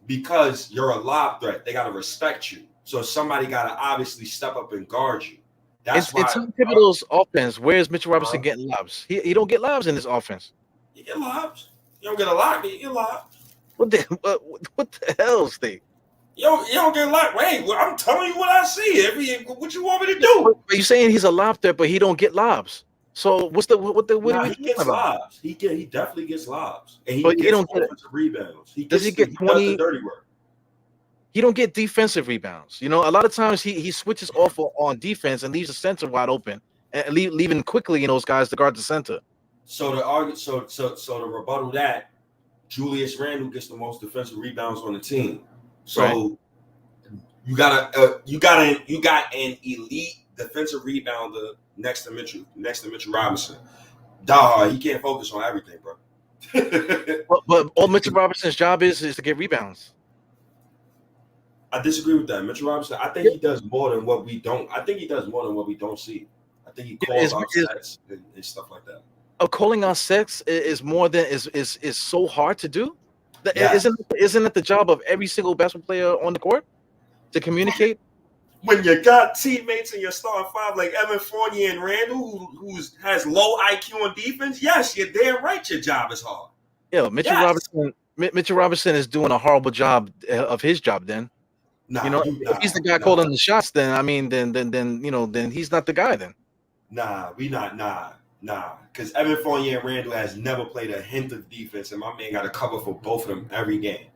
Because you're a lob threat. They got to respect you. So somebody got to obviously step up and guard you. That's why. It's Thibodeau's offense. Where is Mitchell Robinson getting lobs? He don't get lobs in this offense. You get lobs. You don't get a lob, you get lobs. What the hell, Steve? You don't get locked. Wait, I'm telling you what I see. What you want me to do? But you're saying he's a lob threat, but he don't get lobs. So what he gets lobs. He definitely gets lobs, and he don't get rebounds. Does he get 20? Does the dirty work. He don't get defensive rebounds. A lot of times he switches off on defense and leaves the center wide open, and leaving Quickley and those guys to guard the center. So to rebuttal that, Julius Randle gets the most defensive rebounds on the team. So you got an elite defensive rebounder next to Mitchell Robinson. Diehard, he can't focus on everything, bro. but all Mitchell Robinson's job is to get rebounds. I disagree with that. Mitchell Robinson, I think he does more than what we don't. I think he does more than what we don't see. I think he calls out sets and stuff like that. Calling out sets is more than is so hard to do. Yeah. Isn't it the job of every single basketball player on the court to communicate? When you got teammates in your starting five like Evan Fournier and Randall, who has low IQ on defense, yes, you're damn right. Your job is hard. Yeah, Mitchell Robinson is doing a horrible job of his job. Then, if he's the guy calling the shots, then I mean, then he's not the guy. Then, nah, because Evan Fournier and Randall has never played a hint of defense, and my man got to cover for both of them every game.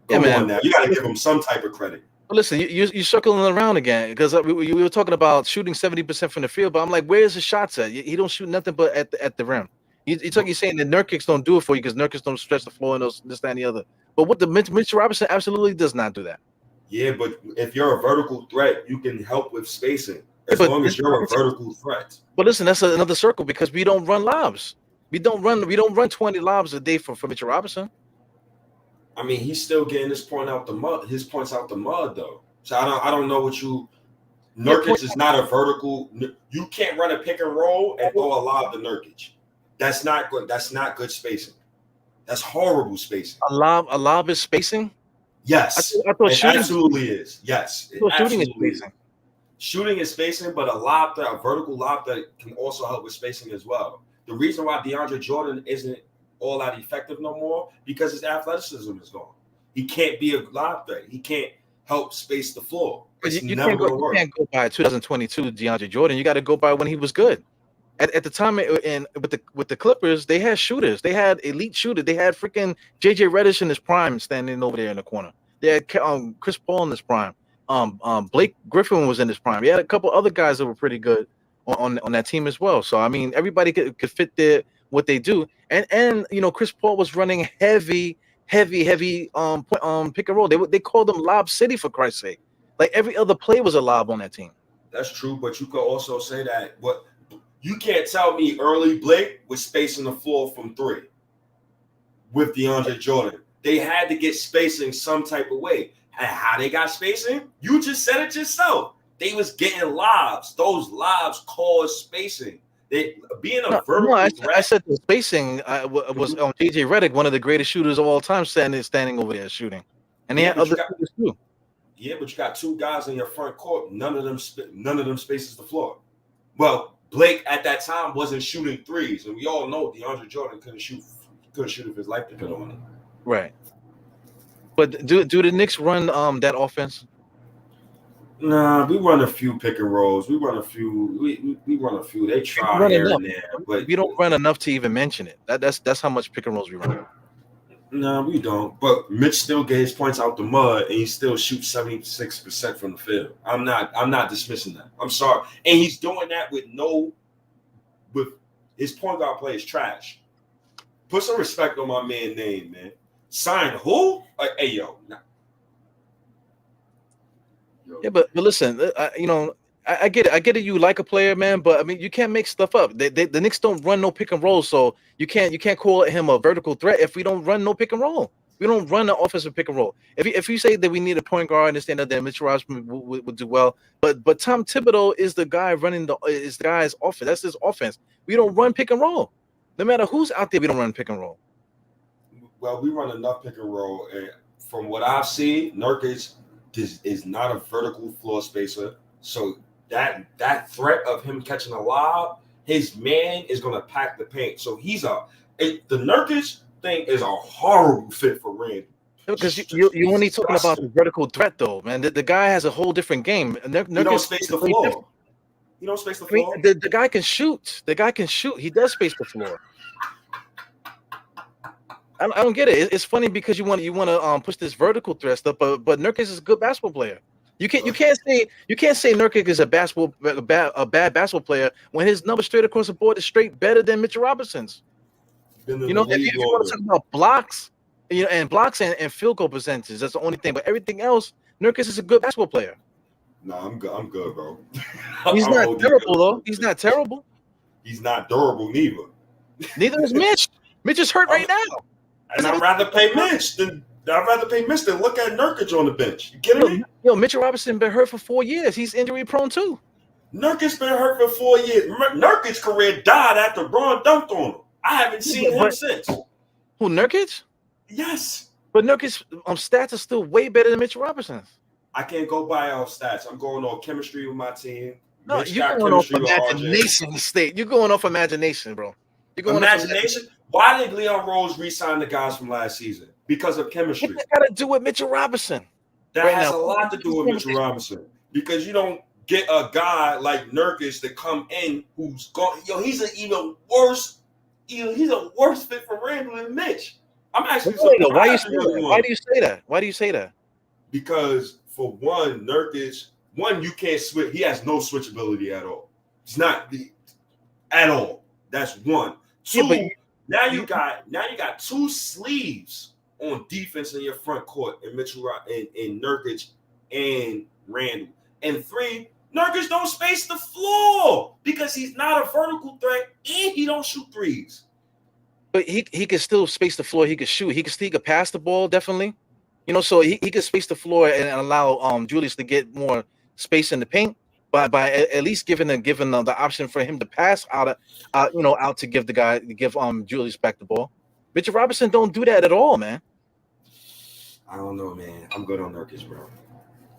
Come on now, you got to give him some type of credit. Well, listen, you're circling around again because we were talking about shooting 70% from the field, but I'm like, where's the shots at? He don't shoot nothing but at the rim. You're saying that Nurkic don't do it for you because Nurkic don't stretch the floor and this, that, and the other. But what the Mitchell Robinson absolutely does not do that. Yeah, but if you're a vertical threat, you can help with spacing as long as you're a vertical threat. But listen, that's another circle because we don't run lobs. We don't run 20 lobs a day for Mitchell Robinson. I mean, he's still getting his points out the mud, though. So I don't know what you. Nurkic is not a vertical. You can't run a pick and roll and throw a lob to Nurkic. That's not good. That's not good spacing. That's horrible spacing. A lob is spacing. Yes, I thought it absolutely is. Yes, it shooting is absolutely spacing. Shooting is spacing, but a vertical lob that can also help with spacing as well. The reason why DeAndre Jordan isn't all that effective no more because his athleticism is gone. He can't be a lob threat. He can't help space the floor. It's never going to work. You can't go by 2022 DeAndre Jordan. You got to go by when he was good. At the time, and with the Clippers, they had shooters. They had elite shooters. They had freaking JJ Reddish in his prime standing over there in the corner. They had Chris Paul in his prime. Blake Griffin was in his prime. He had a couple other guys that were pretty good on that team as well. So I mean, everybody could fit what they do. And you know, Chris Paul was running heavy pick and roll. They called them Lob City, for Christ's sake. Like every other play was a lob on that team. That's true, but you could also say that you can't tell me early Blake was spacing the floor from three with DeAndre Jordan. They had to get spacing some type of way. And how they got spacing? You just said it yourself. They was getting lobs. Those lobs caused spacing. Vertical I said the spacing was on JJ Redick, one of the greatest shooters of all time, standing over there shooting. And they had other shooters too. Yeah, but you got two guys in your front court. None of them spaces the floor. Well, Blake at that time wasn't shooting threes, and we all know DeAndre Jordan couldn't shoot if his life depended on it. Right. But do the Knicks run that offense? Nah, we run a few pick and rolls. We run a few. We run a few. They try here and there, but we don't run enough to even mention it. That's how much pick and rolls we run. No, we don't. But Mitch still gets points out the mud, and he still shoots 76% from the field. I'm not dismissing that. I'm sorry, and he's doing that with his point guard play is trash. Put some respect on my man's name, man. Sign who? Hey, yo. Nah. Yeah, but listen, you know, I get it. I get it. You like a player, man, but I mean, you can't make stuff up. The Knicks don't run no pick and roll, so you can't call him a vertical threat if we don't run no pick and roll. We don't run the offensive pick and roll. If you say that we need a point guard, I understand that Mitch Robinson would do well, but Tom Thibodeau is the guy running the guy's offense. That's his offense. We don't run pick and roll. No matter who's out there, we don't run pick and roll. Well, we run enough pick and roll, and from what I've seen, Nurkic is not a vertical floor spacer, so that threat of him catching a lob, his man is going to pack the paint. So the Nurkic thing is a horrible fit for Randle. Because you only talking about the vertical threat, though, man. The guy has a whole different game. You don't space the floor. You don't space the floor. The guy can shoot. The guy can shoot. He does space the floor. I don't get it. It's funny because you want to push this vertical threat stuff, but Nurkic is a good basketball player. You can't say Nurkic is a bad basketball player when his number straight across the board is straight better than Mitchell Robinson's. You know, if you want to talk about blocks, you know, and blocks and field goal percentages, that's the only thing. But everything else, Nurkic is a good basketball player. No, I'm good, bro. He's not terrible though. He's not terrible. He's not durable neither. Neither is Mitch. Mitch is hurt right now. And I'd rather pay Mitch than look at Nurkic on the bench. You kidding me? Yo, Mitchell Robinson been hurt for 4 years. He's injury prone too. Nurkic's been hurt for 4 years. Nurkic's career died after Braun dunked on him. I haven't seen him since. Who, Nurkic? Yes. But Nurkic's stats are still way better than Mitchell Robinson's. I can't go by our stats. I'm going on chemistry with my team. No, you're going off imagination, State. You're going off imagination, bro. You're going imagination? Why did Leon Rose re-sign the guys from last season? Because of chemistry. What's that got to do with Mitchell Robinson? That has a lot to do with Mitchell Robinson. Because you don't get a guy like Nurkic to come in who's going. Yo, he's an even worse. He's a worse fit for Randle than Mitch. I'm actually surprised. Why do you say that? Why do you say that? Because for one, Nurkic, you can't switch. He has no switchability at all. It's not at all. That's one. Two. Now you got two sleeves on defense in your front court in Mitchell and Nurkic and Randle. And three, Nurkic don't space the floor because he's not a vertical threat and he don't shoot threes. But he can still space the floor. He can shoot. He can pass the ball definitely. so he could space the floor and allow Julius to get more space in the paint by at least giving the option for him to pass out to give Julius back the ball. Mitchell Robinson don't do that at all, man. I don't know, man. I'm good on Nurkic, bro.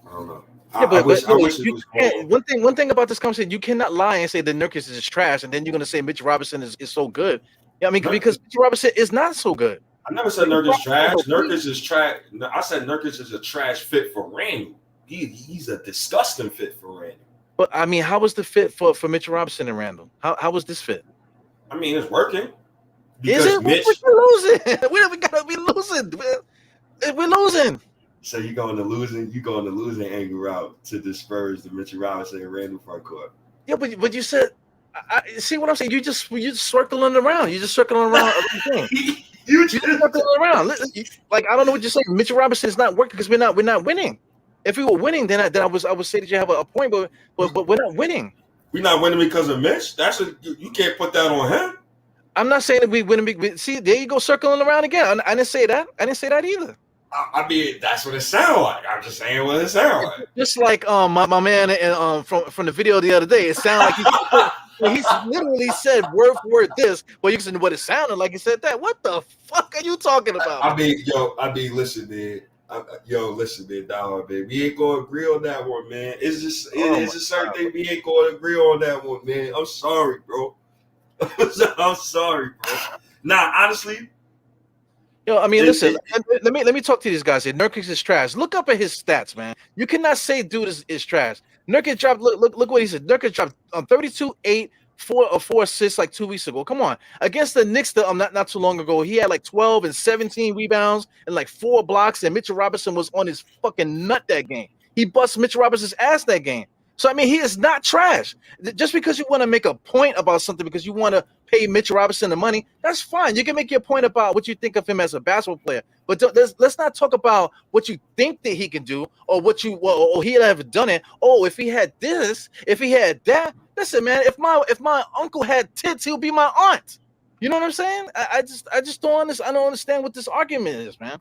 I don't know. Yeah, I wish it was more. One thing about this conversation, you cannot lie and say that Nurkic is trash, and then you're gonna say Mitchell Robinson is so good. Yeah, I mean, because Mitchell Robinson is not so good. I never said Nurkic is trash. Nurkic is trash. I said Nurkic is a trash fit for Randall. He's a disgusting fit for Randall. But I mean, how was the fit for Mitchell Robinson and Randall? How was this fit? I mean, it's working. Is it? We're losing. We gotta be losing. We're losing. So you going to losing angle route to disperse the Mitchell Robinson and Randall Frontcourt. Yeah, but you said, I see what I'm saying. You just circling around. You're just circling around everything. you just circling around. Like, I don't know what you're saying. Mitchell Robinson is not working because we're not winning. If we were winning, then I would say that you have a point, but we're not winning. We're not winning because of Mitch. You can't put that on him. I'm not saying that we win. See, there you go, circling around again. I didn't say that. I didn't say that either. I mean, that's what it sounds like. I'm just saying what it sounds like. Just like my man from the video the other day, it sounded like he literally said word for word this, but you can what it sounded like. He said that. What the fuck are you talking about? I mean, listen, man. Listen, man, dog, man. We ain't gonna agree on that one, man. It's just it's a certain thing we ain't gonna agree on that one, man. I'm sorry, bro. I'm sorry, bro. Nah, honestly. I mean, listen. Let me talk to these guys here. Nurkic is trash. Look up at his stats, man. You cannot say dude is trash. Nurkic dropped. Look what he said. Nurkic dropped 32, 8, 4 assists like 2 weeks ago. Come on, against the Knicks, not too long ago, he had like 12 and 17 rebounds and like 4 blocks. And Mitchell Robinson was on his fucking nut that game. He bust Mitchell Robinson's ass that game. So I mean, he is not trash. Just because you want to make a point about something because you want to pay Mitchell Robinson the money, that's fine. You can make your point about what you think of him as a basketball player, but let's not talk about what you think that he can do or or he'll have done it. Oh, if he had this, if he had that. Listen, man, if my uncle had tits, he'll be my aunt. You know what I'm saying? I just don't understand. I don't understand what this argument is, man.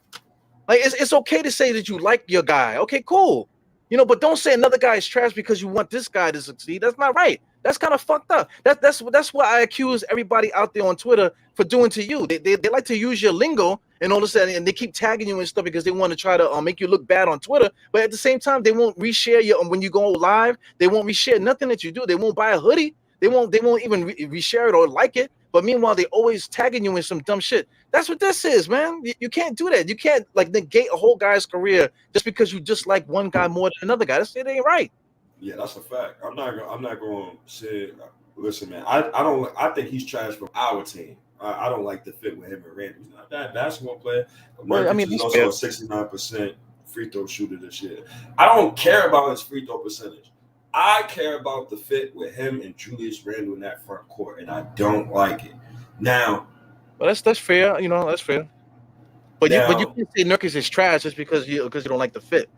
Like it's okay to say that you like your guy. Okay, cool. But don't say another guy is trash because you want this guy to succeed. That's not right. That's kind of fucked up. That's what I accuse everybody out there on Twitter for doing to you. They like to use your lingo and all of a sudden, and they keep tagging you and stuff because they want to try to make you look bad on Twitter. But at the same time, they won't reshare you when you go live. They won't reshare nothing that you do. They won't buy a hoodie. They won't even reshare it or like it. But meanwhile, they always tagging you in some dumb shit. That's what this is, man. You can't do that. You can't negate a whole guy's career just because you just like one guy more than another guy. It ain't right. Yeah, that's a fact. I'm not going to say. Listen, man. I think he's trash from our team. I don't like the fit with him and Randy. He's not a bad basketball player. Well, I mean, he's also a 69% free throw shooter this year. I don't care about his free throw percentage. I care about the fit with him and Julius Randle in that front court, and I don't like it. Now, well, that's fair. That's fair. But you can't say Nurkic is trash just because you don't like the fit.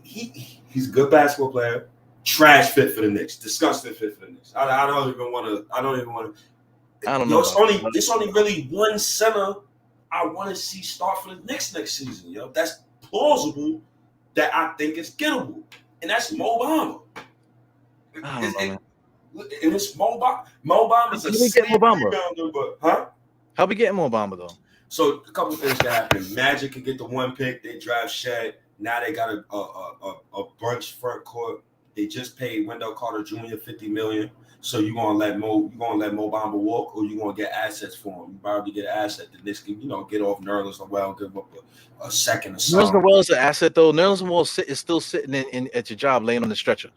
He's a good basketball player. Trash fit for the Knicks. Disgusting fit for the Knicks. I don't even want to. I don't know. It's only really one center I want to see start for the Knicks next season. That's plausible. That I think is gettable. And that's Mo Bamba. And it's Mo Bamba. Mo Bamba's a rebounder, but How we getting Mo Bamba though? So a couple of things can happen. Magic can get the 1 pick. They draft Shed. Now they got a bunch front court. They just paid Wendell Carter Jr. $50 million. So you gonna let Mo Bamba walk, or you gonna get assets for him? You probably get an asset. The Knicks can get off Nerlens Noel, give up a second or something. Nerlens Noel is an asset though. Nerlens Noel is still sitting in at your job, laying on the stretcher.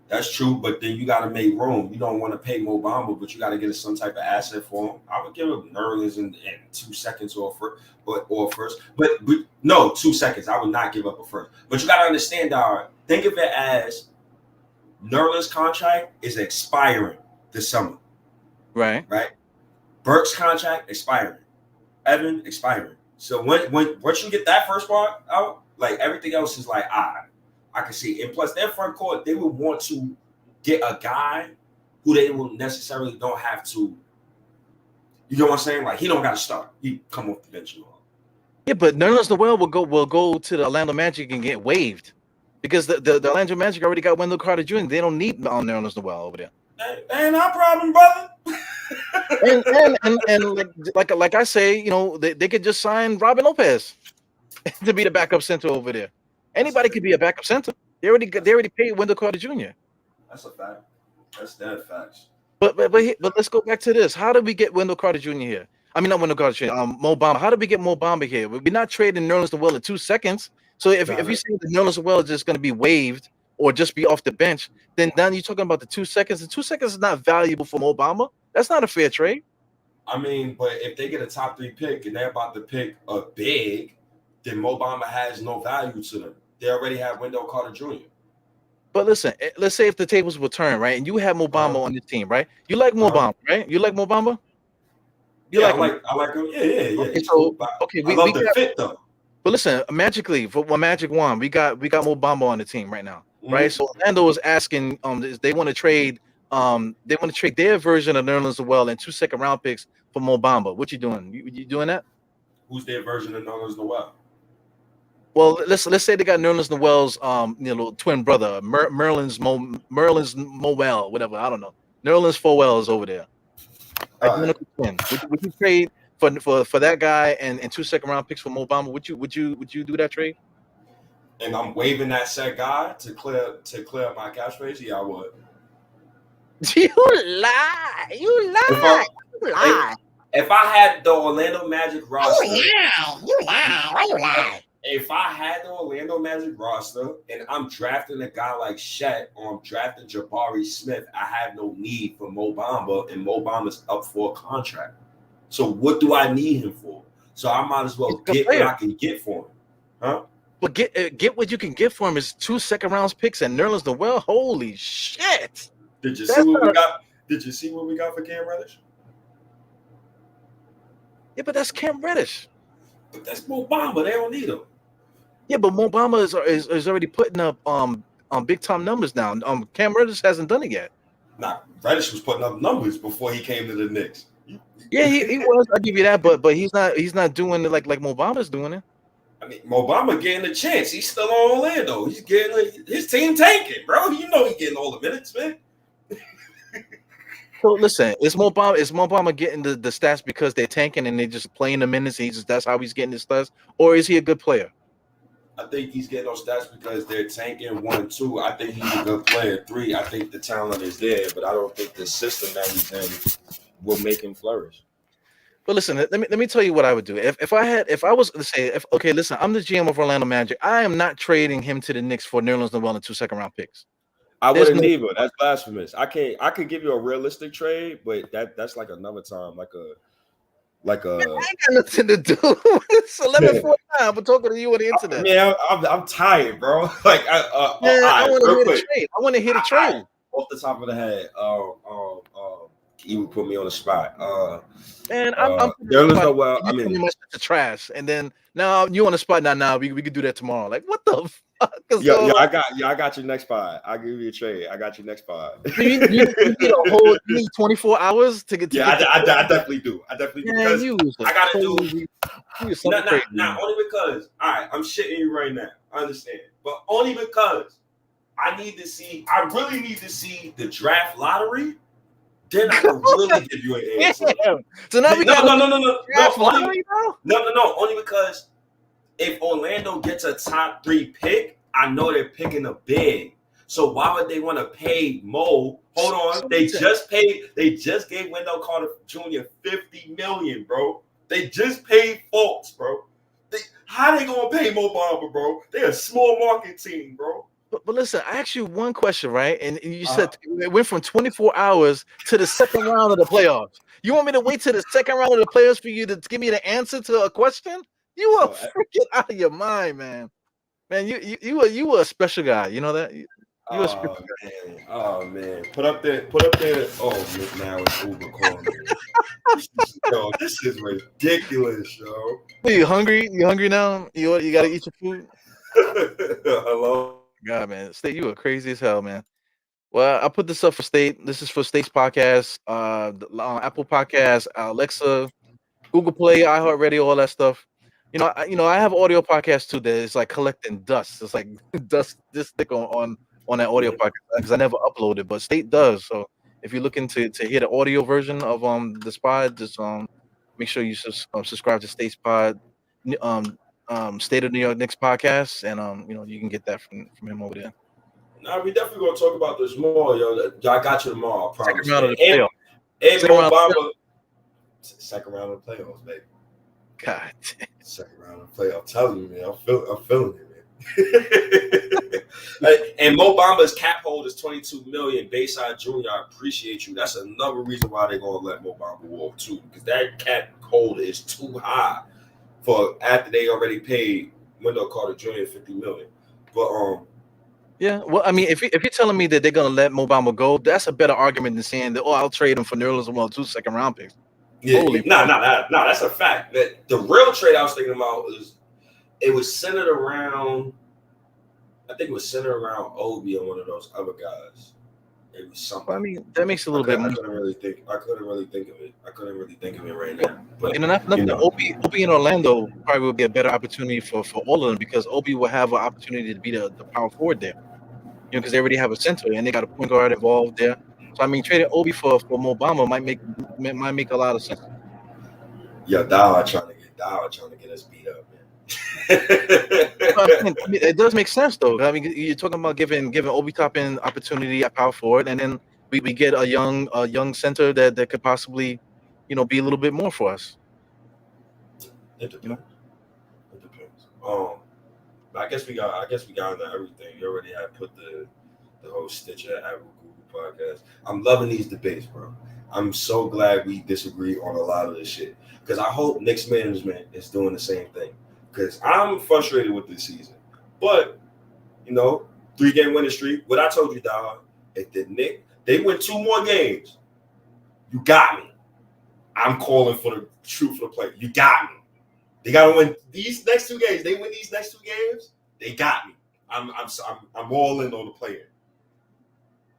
That's true, but then you got to make room. You don't want to pay Mo Bamba, but you got to get some type of asset for him. I would give him Nerlens in 2 seconds or first. But no, 2 seconds. I would not give up a first. But you got to understand, dog. Think of it as Nerlens' contract is expiring this summer. Right. Burks' contract expiring. Evan expiring. So once you get that first part out, like everything else is like, I can see. And plus, their front court, they would want to get a guy who they will necessarily don't have to. You know what I'm saying? Like, he don't got to start. He come off the bench and all. Yeah, but Nerlens Noel will go to the Orlando Magic and get waived because the Orlando Magic already got Wendell Carter Jr. They don't need Nerlens Noel over there. That ain't our problem, brother. And like I say, you know, they could just sign Robin Lopez to be the backup center over there. Anybody could be a backup center. They already paid Wendell Carter Jr. That's a fact. That's dead facts. But let's go back to this. How did we get Wendell Carter Jr. here? I mean, not Wendell Carter Jr. Mo Bamba. How did we get Mo Bamba here? We're not trading Nerlens Noel in 2 seconds. So if you say that Nerlens Noel is just going to be waived or just be off the bench, then you're talking about the 2 seconds. The 2 seconds is not valuable for Mo Bamba. That's not a fair trade. I mean, but if they get a top 3 pick and they're about to pick a big, then Mo Bamba has no value to them. They already have Wendell Carter Jr. But listen, let's say if the tables were turned, right, and you have Mo Bamba on your team, right? You like Mo Bamba, right? You like Mo Bamba? I like him. Yeah. Okay, so I love the fit though. But listen, magically for Magic won, we got Mo Bamba on the team right now, right? So Orlando is asking, they want to trade their version of Nerlens Noel and 2 second-round picks for Mo Bamba. What you doing? You doing that? Who's their version of Nerlens Noel? Well, let's say they got Nerlens Noel's twin brother, Merlin's Moel, whatever. I don't know. Nerlens Foel is over there. Identical twin. Would you trade for that guy and 2 second-round picks for Mo Bamba? Would you do that trade? And I'm waving that said guy to clear up my cash space. Yeah, I would. You lie. If I had the Orlando Magic roster, you lie. Why you lie? If I had the Orlando Magic roster and I'm drafting a guy like Shet or I'm drafting Jabari Smith, I have no need for Mo Bamba, and Mo Bamba's up for a contract. So what do I need him for? So I might as well get what I can get for him, huh? But get what you can get for him is 2 second-round picks and Nerlens Noel. Holy shit! Did you see what we got? Did you see what we got for Cam Reddish? Yeah, but that's Cam Reddish. But that's Mo Bamba. They don't need him. Yeah, but Mo Bamba is already putting up big time numbers now. Cam Reddish hasn't done it yet. Nah, Reddish was putting up numbers before he came to the Knicks. Yeah, he was. I'll give you that, but he's not doing it like Mo Bamba's doing it. I mean, Mo Bamba getting a chance. He's still on Orlando. He's getting his team tanking, bro. You know he's getting all the minutes, man. So listen, is Mo Bamba getting the stats because they're tanking and they're just playing the minutes? That's how he's getting his stats, or is he a good player? I think he's getting those stats because they're tanking 1, 2. I think he's a good player. 3, I think the talent is there, but I don't think the system that he's in will make him flourish. But listen, let me tell you what I would do. If I was to say, listen, I'm the GM of Orlando Magic. I am not trading him to the Knicks for Nerlens Noel and 2 second-round picks. I wouldn't either. That's blasphemous. I could give you a realistic trade, but that's like another time, like a. Man, I ain't got nothing to do. It's 11:49. I'm talking to you on the internet. Man, I'm tired, bro. Like I want to hear the trade. I want to hear the trade. Off the top of the head, you would put me on the spot. Man, I'm the trash, and then now you on the spot. Now we could do that tomorrow. Like what the fuck? I got your next pod. I'll give you a trade. I got your next pod. You need 24 hours to get. I definitely do. I definitely do. Because I gotta do. Not only because I'm shitting you right now. I understand, but only because I really need to see the draft lottery. Then I can really give you an answer. So now we got no. Only because if Orlando gets a top 3 pick, I know they're picking a big. So why would they want to pay Mo? Hold on, they just gave Wendell Carter Jr. $50 million, bro. They just paid Fultz, bro. How they gonna pay Mo Bamba, bro? They're a small market team, bro. But listen, I asked you one question, right? And you said it went from 24 hours to the second round of the playoffs. You want me to wait till the second round of the playoffs for you to give me the answer to a question? You are freaking out of your mind, man. Man, you were a special guy. You know that? You were a special guy. Man. Oh man. Put up there. Oh, now it's Uber calling me. Yo, this is ridiculous, yo. Are you hungry? You hungry now? You gotta eat your food? Hello. God, man, State, you are crazy as hell, man. Well, I put this up for State. This is for State's podcast, Apple Podcast, Alexa, Google Play, iHeartRadio, all that stuff. I have audio podcasts too that is like collecting dust. It's like dust this thick on that audio podcast because I never uploaded, but State does. So if you're looking to hear the audio version of this pod, just make sure you subscribe to State's pod, State of New York Knicks podcast, and you can get that from him over there. Nah, we definitely gonna talk about this more, yo. I got you tomorrow, I promise. Second round of the playoffs. Second round of the playoffs, baby. God. Second round of the playoffs. I'm telling you, man. I'm feeling it, man. And Mo Bamba's cap hold is $22 million. Bayside Jr., I appreciate you. That's another reason why they're gonna let Mo Bamba walk too, because that cap hold is too high for after they already paid Wendell Carter Jr. $50 million. But yeah, well, I mean, if you're telling me that they're gonna let Mo Bamba go, that's a better argument than saying that I'll trade him for New Orleans and 2 second round picks. Yeah, that's a fact. That the real trade I was thinking about it was centered around. I think it was centered around Obi and one of those other guys. It was something. Well, I mean, that makes a little bit more. I couldn't really think of it. I couldn't really think of it right now. But Obi in Orlando probably would be a better opportunity for all of them because Obi will have an opportunity to be the power forward there. Because they already have a center and they got a point guard involved there. So I mean, trading Obi for Mo Bamba might make a lot of sense. Yeah, Diehard trying to get us beat up, man. I mean, it does make sense though. I mean, you're talking about giving Obi Toppin opportunity at power forward, and then we get a young center that could possibly, be a little bit more for us. It depends. It depends. I guess we got into everything. You already had put the whole Stitcher Apple Google podcast. I'm loving these debates, bro. I'm so glad we disagree on a lot of this shit. Because I hope Knicks management is doing the same thing. Because I'm frustrated with this season. But, 3-game winning streak. What I told you, dog, if the Knicks, they win 2 more games, you got me. I'm calling for the truth for the play. You got me. They got to win these next 2 games. They win these next 2 games, they got me. I'm all in on the player.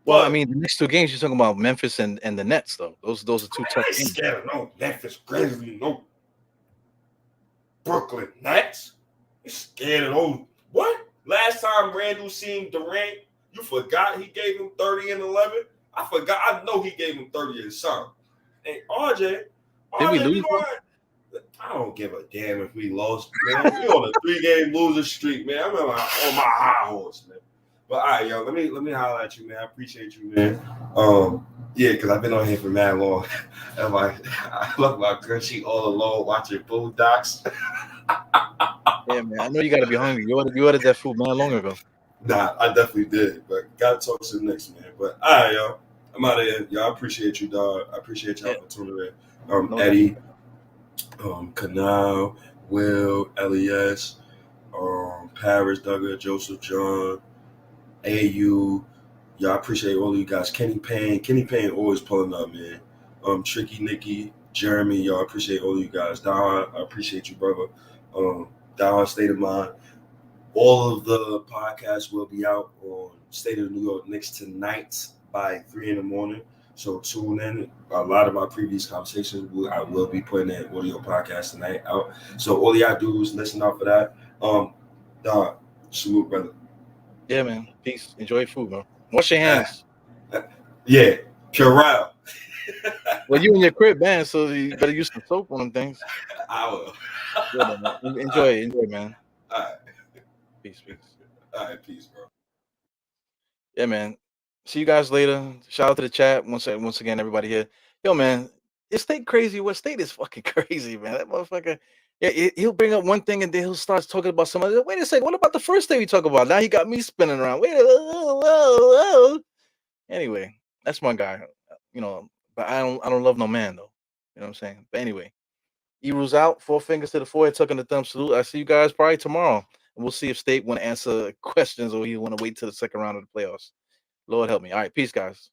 Well, I mean, the next 2 games you're talking about Memphis and the Nets, though. Those are 2 tough games. Scared of no Memphis Grizzlies, no Brooklyn Nets. You scared of those? What? Last time Randall seen Durant, you forgot he gave him 30 and 11. I forgot. I know he gave him 30 and something. And RJ, did we lose? I don't give a damn if we lost, man. We on a 3-game loser streak, man. I'm on my high horse, man. But all right, yo, let me holler at you, man. I appreciate you, man. Yeah, because I've been on here for mad long. And I love my girl. She all alone watching Boondocks. Yeah, man. I know you gotta be hungry. You ordered that food man long ago. Nah, I definitely did. But gotta talk to the next man. But all right, yo. I'm out of here. Y'all, I appreciate you, dog. I appreciate y'all for tuning in. Eddie, Canal, Will, LES, Paris, Duggar, Joseph, John, AU. Y'all, I appreciate all of you guys. Kenny Payne always pulling up, man. Tricky Nicky, Jeremy, y'all, I appreciate all of you guys. Diehard, I appreciate you, brother. Diehard State of Mind. All of the podcasts will be out on State of New York Knicks tonight by 3 a.m. So tune in. A lot of our previous conversations, I will be putting that audio podcast tonight out. So all y'all do is listen out for that. Dog, salute, brother. Yeah, man. Peace. Enjoy your food, bro. Wash your hands. Yeah, Purell. Well, you in your crib, man, so you better use some soap on them things. I will. Yeah, man. Enjoy, man. All right. Peace. All right, peace, bro. Yeah, man. See you guys later. Shout out to the chat once again, everybody here. Yo, man, is State crazy? What State is fucking crazy, man. That motherfucker. Yeah, he'll bring up one thing and then he'll start talking about some other. Wait a second. What about the first thing we talk about? Now he got me spinning around. Anyway, that's my guy. But I don't love no man though. You know what I'm saying? But anyway, Eru's out. 4 fingers to the forehead, tucking the thumb salute. I see you guys probably tomorrow, and we'll see if State want to answer questions or you want to wait till the second round of the playoffs. Lord help me. All right, peace, guys.